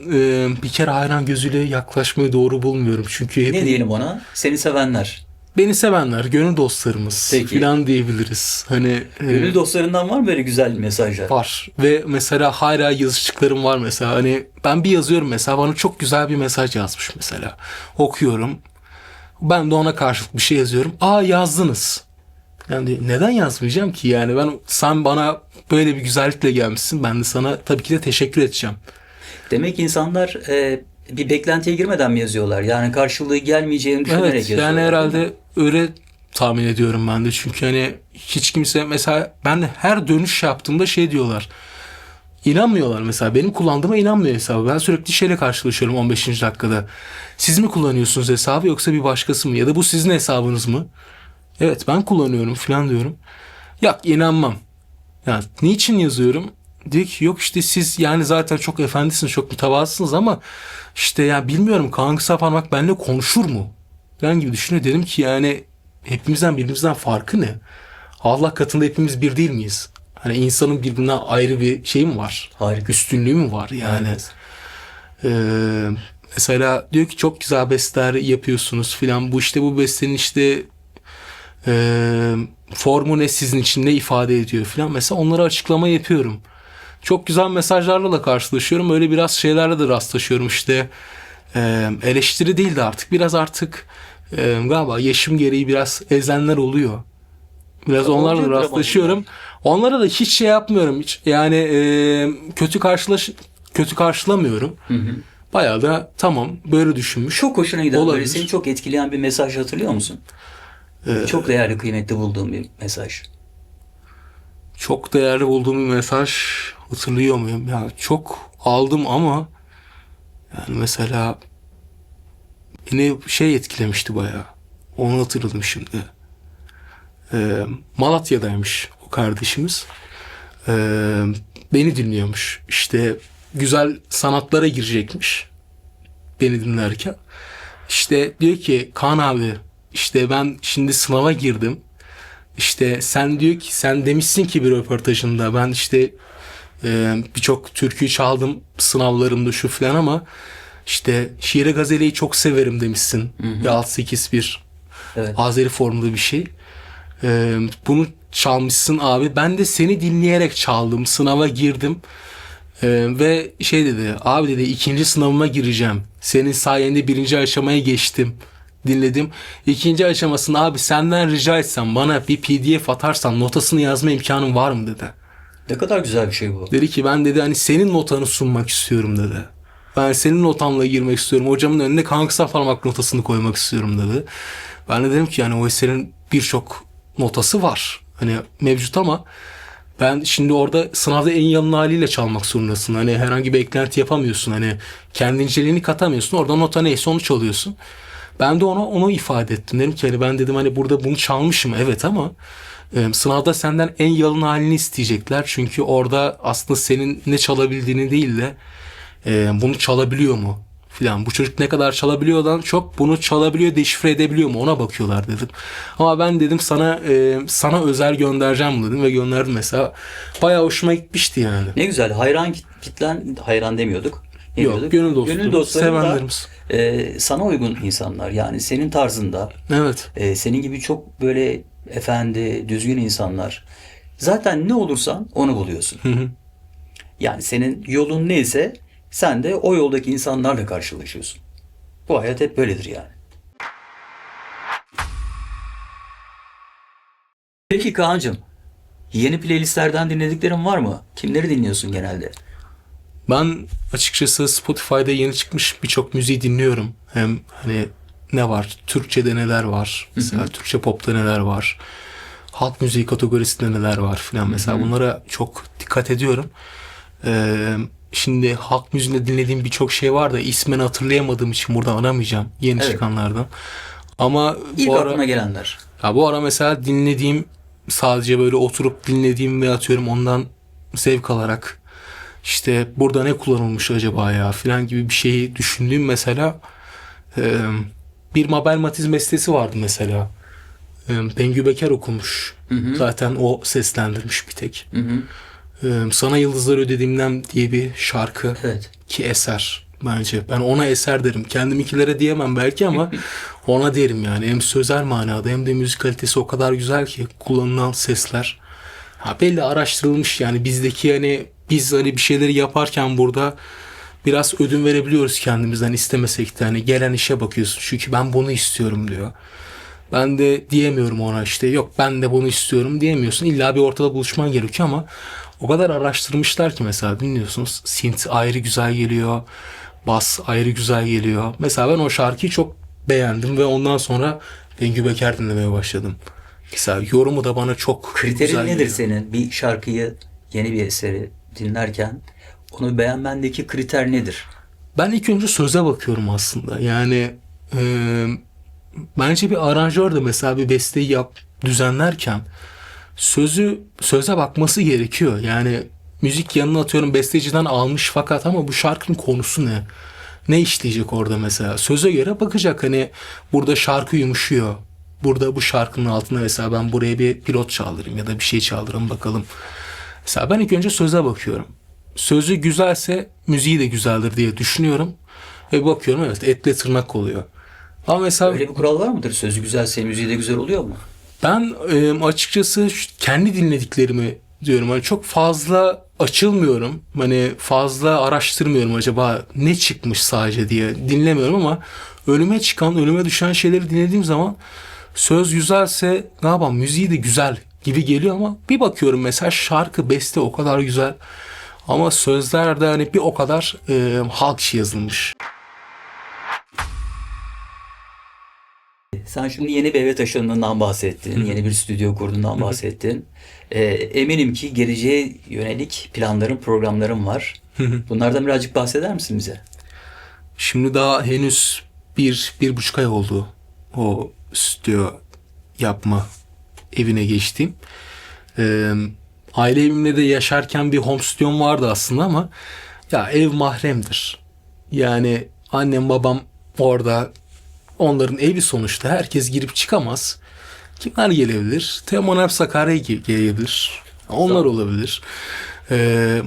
bir kere hayran gözüyle yaklaşmayı doğru bulmuyorum. Çünkü Ne diyelim ona? Seni sevenler. beni sevenler, gönül dostlarımız Peki. falan diyebiliriz. Hani Gönül dostlarından var mı böyle güzel mesajlar? var ve mesela hala yazıştıklarım var mesela. Hani ben bir yazıyorum mesela, bana çok güzel bir mesaj yazmış mesela. Okuyorum. Ben de ona karşılık bir şey yazıyorum. Yazdınız. Yani neden yazmayacağım ki? Yani sen bana böyle bir güzellikle gelmişsin. Ben de sana tabii ki de teşekkür edeceğim. Demek ki insanlar bir beklentiye girmeden mi yazıyorlar? Yani karşılığı gelmeyeceğini düşünerek Evet, yazıyorlar. yani değil mi? herhalde öyle tahmin ediyorum ben de. Çünkü hani hiç kimse mesela ben de her dönüş yaptığımda şey diyorlar. İnanmıyorlar mesela. Benim kullandığıma inanmıyor hesabı. Ben sürekli şeyle karşılaşıyorum 15. dakikada. Siz mi kullanıyorsunuz hesabı yoksa bir başkası mı? Ya da bu sizin hesabınız mı? Evet, ben kullanıyorum falan diyorum. Yok, inanmam. Ya niçin yazıyorum? Diyor ki yok işte siz yani zaten çok efendisiniz, çok mütevazısınız ama işte ya bilmiyorum, Kaan Kısaparmak benimle konuşur mu? Ben gibi düşünüyor. Dedim ki yani hepimizden birbirimizden farkı ne? Allah katında hepimiz bir değil miyiz? Hani insanın birbirinden ayrı bir şey mi var? Harika. Üstünlüğü mü var yani? Evet. Ee, mesela diyor ki çok güzel besteler yapıyorsunuz filan. Bu işte bu bestenin işte formu ne, sizin için ne ifade ediyor filan. Mesela onlara açıklama yapıyorum. Çok güzel mesajlarla da karşılaşıyorum. Öyle biraz şeylerle de rastlaşıyorum işte. Eleştiri değil de artık galiba yaşım gereği biraz ezenler oluyor. Biraz onlarla da Oluyordur ama rastlaşıyorum. Onlara da hiç şey yapmıyorum hiç. Yani kötü karşılamıyorum. Bayağı da tamam böyle düşünmüş. Çok hoşuna giden, böyle olabilir. seni çok etkileyen bir mesaj hatırlıyor musun? Çok değerli, kıymetli bulduğum bir mesaj. Çok değerli bulduğum bir mesaj hatırlıyor muyum? Ya çok aldım ama yani mesela beni şey etkilemişti bayağı. Onu hatırladım şimdi. Malatya'daymış o kardeşimiz. Beni dinliyormuş. İşte güzel sanatlara girecekmiş. Beni dinlerken. İşte diyor ki Kaan abi işte ben şimdi sınava girdim. İşte sen diyor ki sen demişsin ki bir röportajında ben işte birçok türküyü çaldım sınavlarımda şu falan ama işte şiire gazeleyi çok severim demişsin. Bir 6-8-1 Evet. Azeri formunda bir şey. Bunu çalmışsın abi. Ben de seni dinleyerek çaldım. Sınava girdim. Ve şey dedi, abi dedi, ikinci sınavıma gireceğim. Senin sayende birinci aşamaya geçtim. Dinledim. İkinci aşamasında abi senden rica etsem bana bir PDF atarsan notasını yazma imkanın var mı dedi. Ne kadar güzel bir şey bu. Dedi ki ben dedi hani senin notanı sunmak istiyorum dedi. Ben senin notanla girmek istiyorum. Hocamın önüne kanksa parmak notasını koymak istiyorum dedi. Ben de dedim ki yani o eserin birçok notası var. Hani mevcut ama ben şimdi orada sınavda en yalın haliyle çalmak zorundasın. Hani herhangi bir eklenti yapamıyorsun. Hani kendinceliğini katamıyorsun. Orada nota neyse onu çalıyorsun. Ben de onu ifade ettim. Dedim ki hani ben dedim hani burada bunu çalmışım evet ama sınavda senden en yalın halini isteyecekler. Çünkü orada aslında senin ne çalabildiğini değil de bunu çalabiliyor mu filan. Bu çocuk ne kadar çalabiliyordan çok bunu çalabiliyor, deşifre edebiliyor mu ona bakıyorlar dedim. Ama ben dedim sana özel göndereceğim dedim ve gönderdim mesela. Bayağı hoşuma gitmişti yani. Ne güzel. Hayran kitlen, hayran demiyorduk. Ne Yok, diyorduk? gönül dostu. Gönül dostları da Sevenlerimiz. sana uygun insanlar. Yani senin tarzında, Evet. senin gibi çok böyle efendi, düzgün insanlar. Zaten ne olursan onu buluyorsun. Hı hı. Yani senin yolun neyse sen de o yoldaki insanlarla karşılaşıyorsun. Bu hayat hep böyledir yani. Peki Kaan'cığım, yeni playlistlerden dinlediklerin var mı? Kimleri dinliyorsun genelde? Ben açıkçası Spotify'da yeni çıkmış birçok müziği dinliyorum. Hem hani ne var? Türkçe'de neler var? Mesela Türkçe pop'ta neler var? Halk müziği kategorisinde neler var filan. Mesela bunlara çok dikkat ediyorum. Şimdi halk müziğinde dinlediğim birçok şey var da ismini hatırlayamadığım için burada anamayacağım yeni Evet. çıkanlardan. Ama İlk bu ara aklına gelenler. bu ara mesela dinlediğim sadece böyle oturup dinlediğim ve atıyorum ondan zevk alarak işte burada ne kullanılmış acaba ya filan gibi bir şeyi düşündüğüm mesela bir Mabel Matiz bestesi vardı mesela. Bengü Beker okumuş. Zaten o seslendirmiş bir tek. Sana Yıldızlar Ödediğimden diye bir şarkı Evet. ki eser bence. Ben ona eser derim. Kendimikilere diyemem belki ama ona derim yani. Hem sözel manada hem de müzik kalitesi o kadar güzel ki kullanılan sesler. Belli araştırılmış yani bizdeki hani biz hani bir şeyleri yaparken burada biraz ödün verebiliyoruz kendimizden istemesek de hani gelen işe bakıyorsun. Çünkü ben bunu istiyorum diyor. Ben de diyemiyorum ona işte yok ben de bunu istiyorum diyemiyorsun. İlla bir ortada buluşman gerekiyor ama o kadar araştırmışlar ki mesela dinliyorsunuz. Synth ayrı güzel geliyor. Bas ayrı güzel geliyor. Mesela ben o şarkıyı çok beğendim ve ondan sonra Bengü Beker dinlemeye başladım. Mesela yorumu da bana çok Kriterin güzel nedir geliyor. senin? Bir şarkıyı, yeni bir eseri dinlerken onu beğenmendeki kriter nedir? Ben ilk önce söze bakıyorum aslında. Yani bence bir aranjör de mesela bir besteyi düzenlerken söze bakması gerekiyor. Yani müzik yanına atıyorum besteciden almış fakat ama bu şarkının konusu ne? Ne işleyecek orada mesela? Söze göre bakacak hani burada şarkı yumuşuyor. Burada bu şarkının altına mesela ben buraya bir pilot çaldırayım ya da bir şey çaldıralım bakalım. Mesela ben ilk önce söze bakıyorum. Sözü güzelse müziği de güzeldir diye düşünüyorum. Ve bakıyorum evet etle tırnak oluyor. Ama mesela Öyle bir kural var mıdır? Sözü güzelse müziği de güzel oluyor mu? ben açıkçası kendi dinlediklerimi diyorum. Hani çok fazla açılmıyorum. Hani fazla araştırmıyorum acaba ne çıkmış sadece diye dinlemiyorum ama önüme düşen şeyleri dinlediğim zaman söz güzelse ne yapalım müziği de güzel gibi geliyor ama bir bakıyorum mesela şarkı beste o kadar güzel ama sözler de hani bir o kadar halk işi yazılmış. Sen şimdi yeni bir eve taşındığından bahsettin. Yeni bir stüdyo kurduğundan bahsettin. Eminim ki geleceğe yönelik planların, programların var. Bunlardan birazcık bahseder misin bize? Şimdi daha henüz bir buçuk ay oldu o stüdyo yapma evine geçtiğim. Aile evimde de yaşarken bir home stüdyom vardı aslında ama ya ev mahremdir. Yani annem babam orada onların evi sonuçta herkes girip çıkamaz. Kimler gelebilir? Teoman Alp Sakarya gelebilir. Onlar olabilir.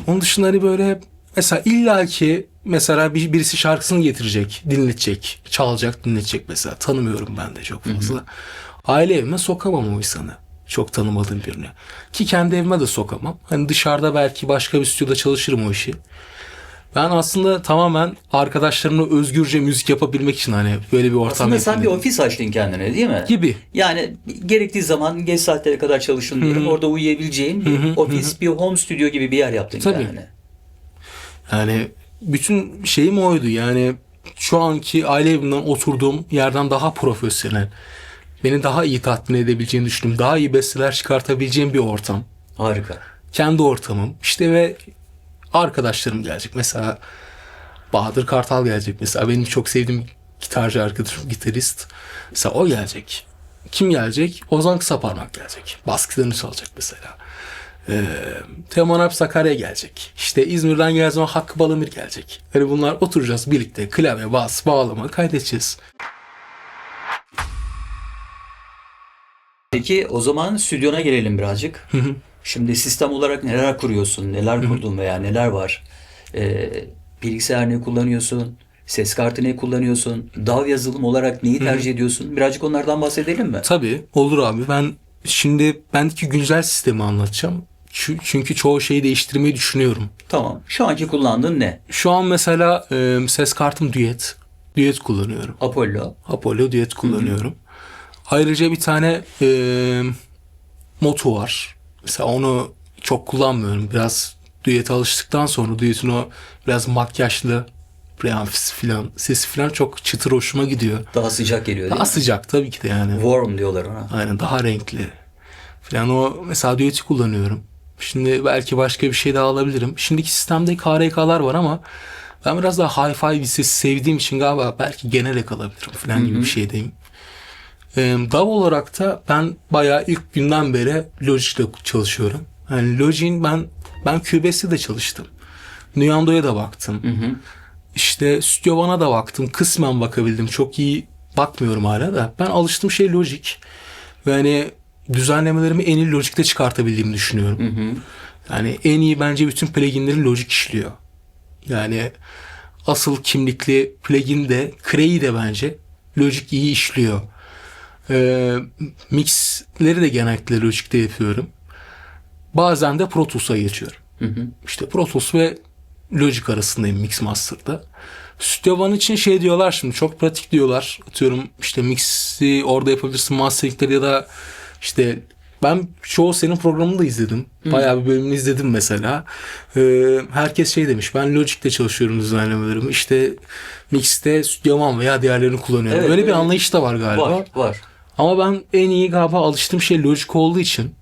Onun dışında hani böyle mesela illaki mesela birisi şarkısını getirecek, dinletecek, çalacak, dinletecek mesela. Tanımıyorum ben de çok fazla. Aile evime sokamam o insanı. Çok tanımadığım birini. Ki kendi evime de sokamam. Hani dışarıda belki başka bir stüdyoda çalışırım o işi. Ben aslında tamamen arkadaşlarımla özgürce müzik yapabilmek için hani böyle bir ortam Aslında sen bir yapayım ofis açtın kendine değil mi? gibi. Yani gerektiği zaman geç saatlere kadar çalışın diyelim. Orada uyuyabileceğin bir ofis, bir home stüdyo gibi bir yer yaptın Tabii. kendine. Yani bütün şeyim oydu. Yani şu anki aile evinden oturduğum yerden daha profesyonel. Beni daha iyi tatmin edebileceğini düşündüm. Daha iyi besteler çıkartabileceğim bir ortam. Harika. Kendi ortamım. İşte ve arkadaşlarım gelecek. Mesela Bahadır Kartal gelecek. Mesela benim çok sevdiğim gitarcı arkadaşım, gitarist. Mesela o gelecek. Kim gelecek? Ozan Kısaparmak gelecek. Bas gitarını çalacak mesela. Teoman Alp Sakarya gelecek. İşte İzmir'den geldiği zaman Hakkı Balamir gelecek. Hani bunlar oturacağız birlikte. Klavye, bas, bağlama kaydedeceğiz. Peki o zaman stüdyona gelelim birazcık. Şimdi sistem olarak neler kuruyorsun, neler kurdun veya neler var? Bilgisayar ne kullanıyorsun? Ses kartı ne kullanıyorsun? DAW yazılım olarak neyi tercih ediyorsun? Birazcık onlardan bahsedelim mi? Tabii olur abi. Ben şimdi bendeki güncel sistemi anlatacağım. Çünkü çoğu şeyi değiştirmeyi düşünüyorum. Tamam. Şu anki kullandığın ne? Şu an mesela ses kartım Duet. Duet kullanıyorum. Apollo. Apollo Duet kullanıyorum. Ayrıca bir tane Motu var. Mesela onu çok kullanmıyorum. Biraz Duet'e alıştıktan sonra Duet'in o biraz makyajlı preamfisi falan, sesi falan çok çıtır hoşuma gidiyor. Daha sıcak geliyor değil Daha mi? sıcak tabii ki de yani. Warm diyorlar ona. Aynen daha renkli. Falan o mesela Duet'i kullanıyorum. Şimdi belki başka bir şey daha alabilirim. Şimdiki sistemde KRK'lar var ama ben biraz daha hi-fi bir sesi sevdiğim için galiba belki genelek alabilirim falan gibi bir şeydeyim. DAW olarak da ben bayağı ilk günden beri Logic'le çalışıyorum. Yani Logic'in ben Cubase'de de çalıştım. Nuyando'ya da baktım. İşte Studio One'a da baktım. Kısmen bakabildim. Çok iyi bakmıyorum hala da. Ben alıştığım şey Logic. Ve hani düzenlemelerimi en iyi Logic'te çıkartabildiğimi düşünüyorum. Yani en iyi bence bütün pluginleri Logic işliyor. Yani asıl kimlikli plugin de Cray'i de bence Logic iyi işliyor. Mixleri de genellikle Logic'te yapıyorum. Bazen de Pro Tools'a geçiyorum. İşte Pro Tools ve Logic arasındayım Mix Master'da. Studio One için şey diyorlar şimdi çok pratik diyorlar. Atıyorum işte mix'i orada yapabilirsin masteringleri ya da işte ben çoğu senin programını da izledim. Bayağı bir bölümünü izledim mesela. Herkes şey demiş ben Logic'te çalışıyorum düzenlemelerimi. İşte mix'te Studio One veya diğerlerini kullanıyorum. Evet, Öyle bir anlayış da var galiba. Var. Ama ben en iyi galiba alıştığım şey Logic olduğu için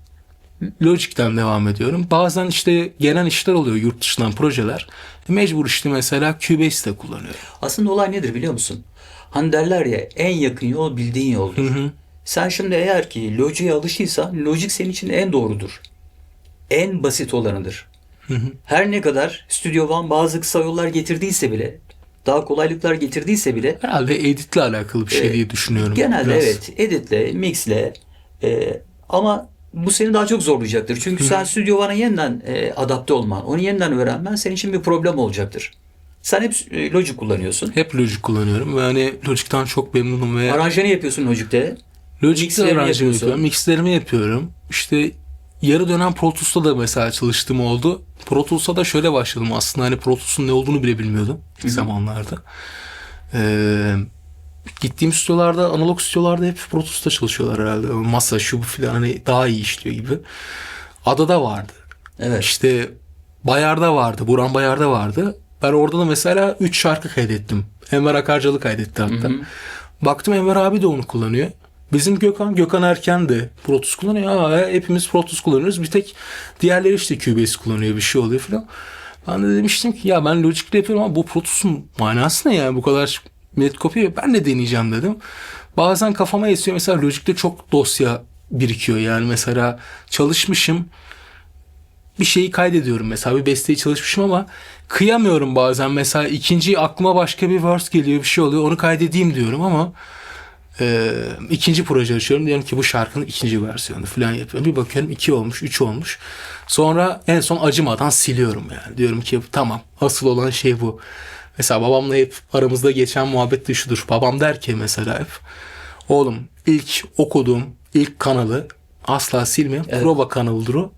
Logic'ten devam ediyorum. Bazen işte gelen işler oluyor yurt dışından projeler. Mecbur işte mesela Cubase'de kullanıyorum. Aslında olay nedir biliyor musun? Hani derler ya en yakın yol bildiğin yoldur. Sen şimdi eğer ki Logic'e alıştıysan Logic senin için en doğrudur. En basit olanıdır. Her ne kadar Studio One bazı kısa yollar getirdiyse bile, daha kolaylıklar getirdiyse bile Herhalde editle alakalı bir şey diye düşünüyorum. genelde biraz. evet editle, mixle ama bu seni daha çok zorlayacaktır. Çünkü sen Studio One'a yeniden adapte olman, onu yeniden öğrenmen senin için bir problem olacaktır. Sen hep Logic kullanıyorsun. Hep Logic kullanıyorum ve hani Logic'ten çok memnunum ve Aranjeni yapıyorsun Logic'te. Logic'te mixlerini aranjemi yapıyorsun. yapıyorum. Mixlerimi yapıyorum. İşte yarı dönem Pro Tools'ta da mesela çalıştığım oldu. Pro Tools'a da şöyle başladım aslında hani Pro Tools'un ne olduğunu bile bilmiyordum ilk zamanlarda. Gittiğim stüdyolarda, analog stüdyolarda hep Pro Tools'ta çalışıyorlar herhalde. Masa şu bu filan hani daha iyi işliyor gibi. Adada vardı. Evet. İşte Bayar'da vardı. Burhan Bayar'da vardı. Ben orada da mesela 3 şarkı kaydettim. Enver Akarcalı kaydetti hatta. Baktım Enver abi de onu kullanıyor. Bizim Gökhan Erken de Pro Tools kullanıyor. Hepimiz Pro Tools kullanıyoruz. Bir tek diğerleri işte Cubase kullanıyor. Bir şey oluyor falan. Ben de demiştim ki ya ben Logic'le yapıyorum ama bu Pro Tools'un manası ne yani? Bu kadar millet kopuyor. Ben de deneyeceğim dedim. Bazen kafama esiyor. Mesela Logic'te çok dosya birikiyor. Yani mesela çalışmışım. Bir şeyi kaydediyorum mesela. Bir besteyi çalışmışım ama kıyamıyorum bazen. Mesela ikinci aklıma başka bir verse geliyor. Bir şey oluyor. Onu kaydedeyim diyorum ama ikinci proje açıyorum. Diyorum ki bu şarkının ikinci versiyonu falan yapıyorum. Bir bakıyorum 2 olmuş, 3 olmuş. Sonra en son acımadan siliyorum yani. Diyorum ki tamam asıl olan şey bu. Mesela babamla hep aramızda geçen muhabbet de şudur. Babam der ki mesela hep oğlum ilk okuduğum ilk kanalı asla silmeyen Evet. prova kanalıdır o.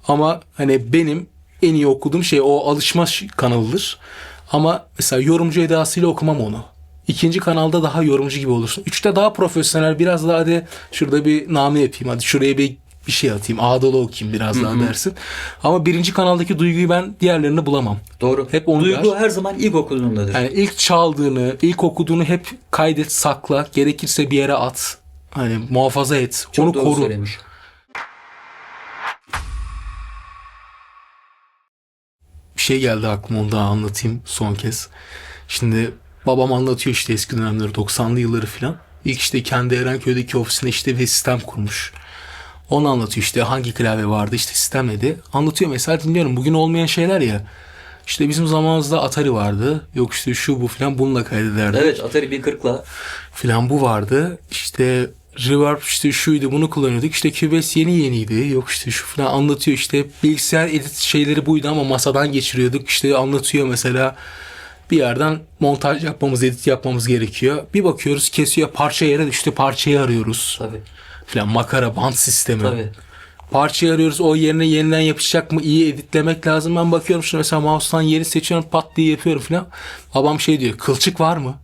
Ama hani benim en iyi okuduğum şey o alışma kanalıdır. Ama mesela yorumcu edasıyla okumam onu. İkinci kanalda daha yorumcu gibi olursun. Üçte daha profesyonel, biraz daha hadi şurada bir name yapayım, hadi şuraya bir şey atayım, ağdalı okuyayım biraz daha dersin. Ama birinci kanaldaki duyguyu ben diğerlerinde bulamam. Doğru. Hep onu Duygu der. her zaman ilk okuduğundadır. Yani ilk çaldığını, ilk okuduğunu hep kaydet, sakla. Gerekirse bir yere at. Hani muhafaza et. Çok onu doğru koru. söylemiş. Bir şey geldi aklıma, onu daha anlatayım son kez. Şimdi babam anlatıyor işte eski dönemleri, 90'lı yılları filan. İlk işte kendi Erenköy'deki ofisine işte bir sistem kurmuş. Onu anlatıyor işte, hangi klavye vardı işte sistem dedi. Anlatıyor mesela, dinliyorum, bugün olmayan şeyler ya. İşte bizim zamanımızda Atari vardı. Yok işte şu bu filan, bununla kaydederdi. Evet, Atari 1040'la. Filan bu vardı. İşte Reverb işte şuydu, bunu kullanıyorduk. İşte Cubase yeniydi. Yok işte şu falan anlatıyor işte. Bilgisayar edit şeyleri buydu ama masadan geçiriyorduk. İşte anlatıyor mesela, bir yerden montaj yapmamız, edit yapmamız gerekiyor. Bir bakıyoruz kesiyor, parça yere düştü, parçayı arıyoruz. Tabii. Filan makara band sistemi. Tabii. Parçayı arıyoruz, o yerine yeniden yapışacak mı, iyi editlemek lazım. Ben bakıyorum şimdi mesela mouse'tan yeri seçiyorum, pat diye yapıyorum filan. Babam şey diyor, kılçık var mı?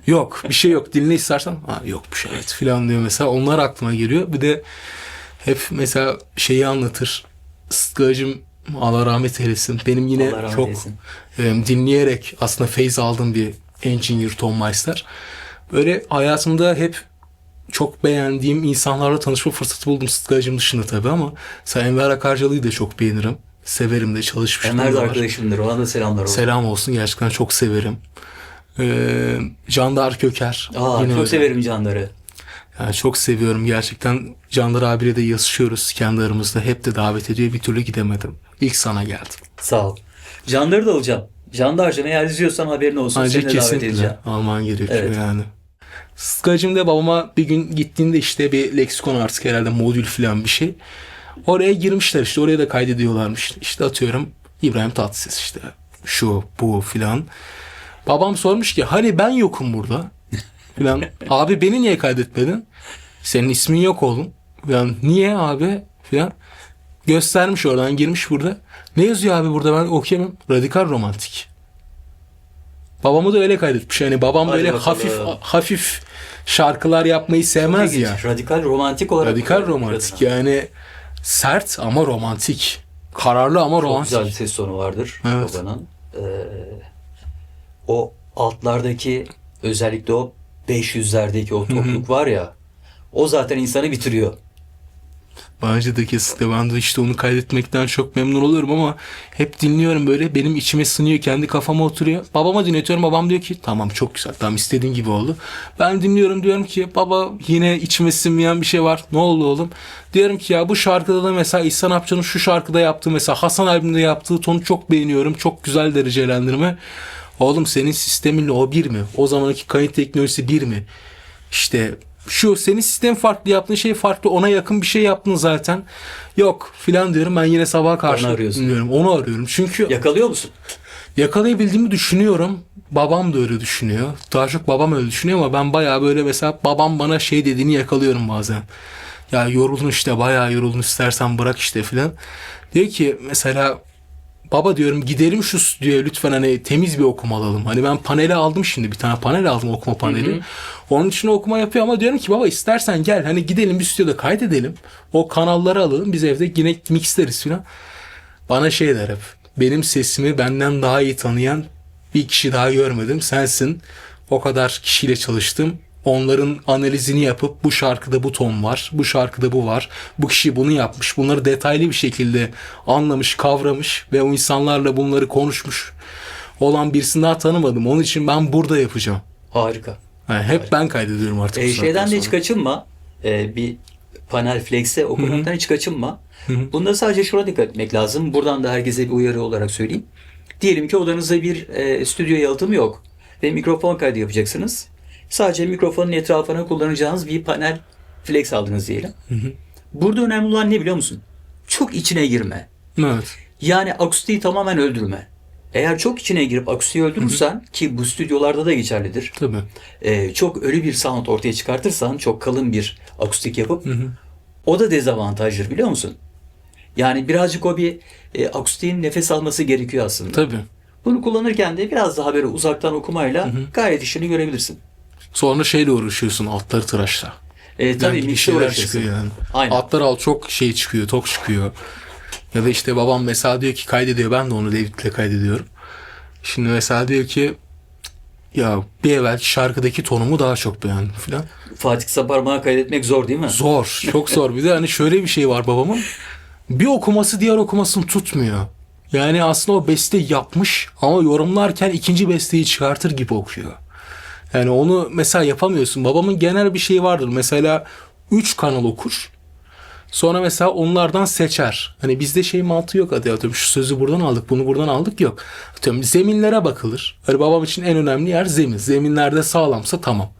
Yok, bir şey yok, dinle istersen. Ha, yok bir şey, evet filan diyor mesela. Onlar aklıma geliyor. Bir de hep mesela şeyi anlatır. Sıtkı'cığım, Allah rahmet eylesin. Benim yine Allah rahmet çok eylesin. dinleyerek aslında feyz aldığım bir engineer, Tom Meister. Böyle hayatımda hep çok beğendiğim insanlarla tanışma fırsatı buldum, Sıtkı'cığım dışında tabii, ama mesela Enver Akarcalı'yı da çok beğenirim. Severim de, çalışmıştım Enver de da var. arkadaşımdır. Ona da selamlar olsun. Selam olsun, gerçekten çok severim. Candar Köker. Yine Çok öyle. severim Canları. Yani çok seviyorum gerçekten. Candar abiyle de yazışıyoruz kendi aramızda. Hep de davet ediyor. Bir türlü gidemedim. İlk sana geldim. Sağ ol. Canları da alacağım. Candar'cığım, eğer izliyorsan haberin olsun. Ayrıca Seni de davet edeceğim. kesinlikle alman gerekiyor Evet. yani. Sıtkı'cığım da babama bir gün gittiğinde işte bir leksikon artık herhalde modül falan bir şey. Oraya girmişler işte, oraya da kaydediyorlarmış. İşte atıyorum İbrahim Tatlıses işte şu bu filan. Babam sormuş ki hani ben yokum burada filan. Abi beni niye kaydetmedin? Senin ismin yok oğlum. Filan. Niye abi filan. Göstermiş, oradan girmiş burada. Ne yazıyor abi burada, ben okuyamam. Radikal romantik. Babamı da öyle kaydetmiş. Yani babam Hadi böyle bakalım. hafif şarkılar yapmayı sevmez İlginç. ya. Radikal romantik olarak. Radikal romantik yani, sert ama romantik. Kararlı ama Çok romantik. güzel bir ses tonu vardır Evet. babanın. O altlardaki, özellikle o 500'lerdeki o tokluk var ya, o zaten insanı bitiriyor. Bence de kesinlikle. Ben de işte onu kaydetmekten çok memnun oluyorum ama hep dinliyorum böyle. Benim içime sınıyor. Kendi kafama oturuyor. Babama dinletiyorum. Babam diyor ki tamam çok güzel. Tamam, istediğin gibi oldu. Ben dinliyorum, diyorum ki baba yine içime sinmeyen bir şey var. Ne oldu oğlum? Diyorum ki ya bu şarkıda da mesela İhsan Apçı'nın şu şarkıda yaptığı, mesela Hasan albümünde yaptığı tonu çok beğeniyorum. Çok güzel derecelendirme. Oğlum senin sisteminle o bir mi? O zamanki kayıt teknolojisi bir mi? İşte şu senin sistem farklı, yaptığın şey farklı, ona yakın bir şey yaptın zaten. Yok filan diyorum, ben yine sabaha karşı Onu arıyorsun. dinliyorum. Onu arıyorum. Çünkü Yakalıyor musun? yakalayabildiğimi düşünüyorum. Babam da öyle düşünüyor. Daha çok babam öyle düşünüyor ama ben bayağı böyle, mesela babam bana şey dediğini yakalıyorum bazen. Ya yoruldun işte, bayağı yoruldun, istersen bırak işte filan. Diyor ki mesela, baba diyorum gidelim şu stüdyoya lütfen, hani temiz bir okuma alalım. Hani ben paneli aldım şimdi, bir tane panel aldım, okuma paneli. Hı hı. Onun için okuma yapıyor ama diyorum ki baba istersen gel, hani gidelim bir stüdyoda kaydedelim. O kanalları alalım, biz evde yine mixleriz filan. Bana şey der hep, benim sesimi benden daha iyi tanıyan bir kişi daha görmedim, sensin. O kadar kişiyle çalıştım. Onların analizini yapıp bu şarkıda bu ton var, bu şarkıda bu var, bu kişi bunu yapmış, bunları detaylı bir şekilde anlamış, kavramış ve o insanlarla bunları konuşmuş olan birisini daha tanımadım. Onun için ben burada yapacağım. Harika. Yani hep ben kaydediyorum artık. bu saatten Şeyden de hiç sonra. kaçınma. Bir panel flex'e okumaktan hiç kaçınma. Bunda sadece şuna dikkat etmek lazım. Buradan da herkese bir uyarı olarak söyleyeyim. Diyelim ki odanızda bir stüdyo yalıtımı yok ve mikrofon kaydı yapacaksınız. Sadece mikrofonun etrafına kullanacağınız bir panel flex aldınız diyelim. Burada önemli olan ne biliyor musun? Çok içine girme. Evet. Yani akustiği tamamen öldürme. Eğer çok içine girip akustiği öldürürsen, ki bu stüdyolarda da geçerlidir. Tabii. Çok ölü bir sound ortaya çıkartırsan, çok kalın bir akustik yapıp O da dezavantajdır biliyor musun? Yani birazcık o bir akustiğin nefes alması gerekiyor aslında. Tabii. Bunu kullanırken de biraz daha böyle uzaktan okumayla gayet işini görebilirsin. Sonra şeyle uğraşıyorsun, altları tıraşla. Tabii gibi mixle şeyler uğraşırsın. çıkıyor yani. Aynen. Altlar alt çok şey çıkıyor, tok çıkıyor. Ya da işte babam mesela diyor ki kaydediyor. Ben de onu David'le kaydediyorum. Şimdi mesela diyor ki ya bir evvelki şarkıdaki tonumu daha çok beğendim falan. Fatih Saparmak'a kaydetmek zor değil mi? Zor. Çok zor. Bir de hani şöyle bir şey var babamın. Bir okuması diğer okumasını tutmuyor. Yani aslında o beste yapmış ama yorumlarken ikinci besteyi çıkartır gibi okuyor. Yani onu mesela yapamıyorsun. Babamın genel bir şeyi vardır. Mesela 3 kanal okur. Sonra mesela onlardan seçer. Hani bizde şey mantığı yok. Hadi atıyorum şu sözü buradan aldık, bunu buradan aldık yok. Atıyorum zeminlere bakılır. Hani babam için en önemli yer zemin. Zeminlerde sağlamsa tamam.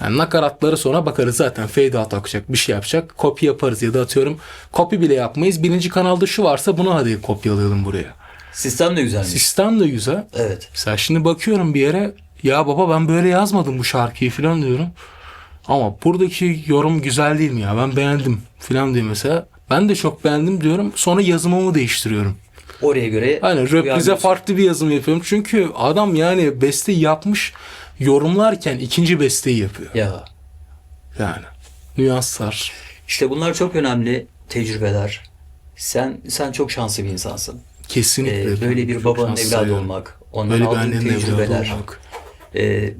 Yani nakaratları sonra bakarız zaten fade out akacak, bir şey yapacak. Kopya yaparız ya da atıyorum kopya bile yapmayız. Birinci kanalda şu varsa bunu hadi kopyalayalım buraya. Sistem de güzelmiş. Sistem de güzel. Evet. Mesela şimdi bakıyorum bir yere ya baba ben böyle yazmadım bu şarkıyı falan diyorum. Ama buradaki yorum güzel değil mi ya ben beğendim falan diyor mesela. Ben de çok beğendim diyorum sonra yazımımı değiştiriyorum. Oraya göre Hani replize uyarlıyorsun. farklı bir yazım yapıyorum. Çünkü adam yani beste yapmış yorumlarken ikinci besteyi yapıyor. Ya Yani nüanslar. işte bunlar çok önemli tecrübeler. Sen çok şanslı bir insansın. Kesinlikle. Böyle bir Çok babanın şanslı evladı ya. olmak, ondan Böyle bir aldığın annenin evladı tecrübeler. olmak.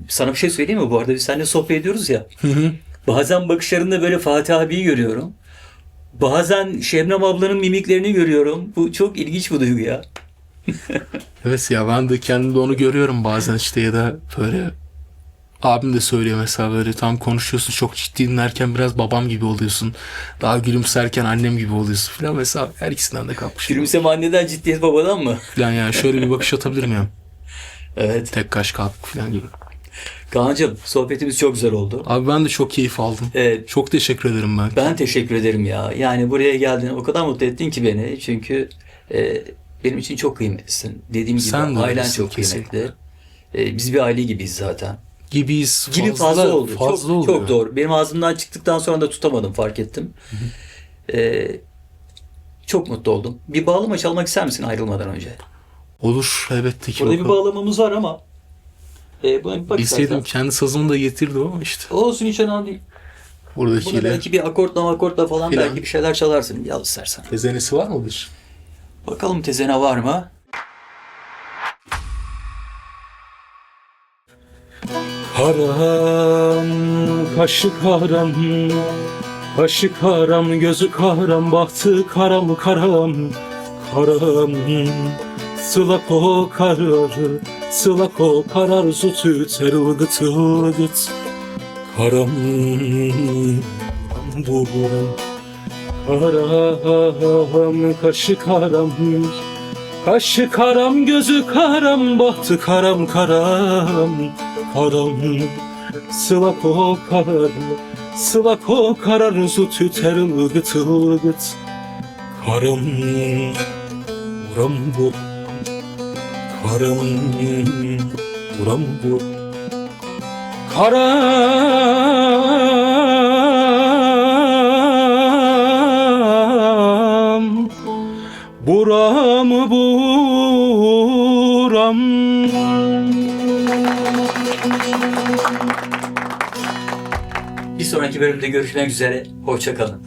Sana bir şey söyleyeyim mi? Bu arada biz seninle sohbet ediyoruz ya. Hı hı. Bazen bakışlarında böyle Fatih abiyi görüyorum. Bazen Şebnem ablanın mimiklerini görüyorum. Bu çok ilginç bir duygu ya. Evet ya ben de kendimde onu görüyorum bazen işte ya da böyle abim de söylüyor mesela böyle tam konuşuyorsun çok ciddi dinlerken biraz babam gibi oluyorsun. Daha gülümserken annem gibi oluyorsun falan mesela her ikisinden de kapmış. Gülümseme anneden, ciddiyet babadan mı? Falan yani şöyle bir bakış atabilirim ya. Evet. Tek kaş kalk falan gibi. Kaan'cığım sohbetimiz çok güzel oldu. Abi ben de çok keyif aldım. Evet. Çok teşekkür ederim ben. Ben teşekkür ederim ya. Yani buraya geldin o kadar mutlu ettin ki beni. Çünkü benim için çok kıymetlisin. Dediğim gibi Sen de ailen öylesin, çok kesinlikle. kıymetli. Biz bir aile gibiyiz zaten. Gibiyiz. Gibi fazla oldu. Fazla çok, oluyor. çok doğru. Benim ağzımdan çıktıktan sonra da tutamadım fark ettim. Çok mutlu oldum. Bir bağlama çalmak ister misin ayrılmadan önce? Olur elbette ki. Burada bir bakalım. bağlamamız var ama buna bir bak Bilseydim istersen. kendi sazımı da getirdim ama işte. Olsun hiç önemli değil. Buna Buradakiyle. belki bir akortla falan Filan. belki bir şeyler çalarsın. Yaz istersen. Tezenesi var mıdır? Bakalım tezene var mı? Karam, kaşı karam, kaşı karam, gözü karam, bahtı karam karam, karam. Sılak o karar, sılak o karar, su tüter ılgıt ılgıt. Karam, buram, karam, kaşı karam, kaşı karam, gözü karam, bahtı karam karam, karam. Sılak o karar, sılak o karar, su tüter ılgıt ılgıt. Karam, buram bu, karam, buram bu. Karam, buram buram. Bir sonraki bölümde görüşmek üzere. Hoşça kalın.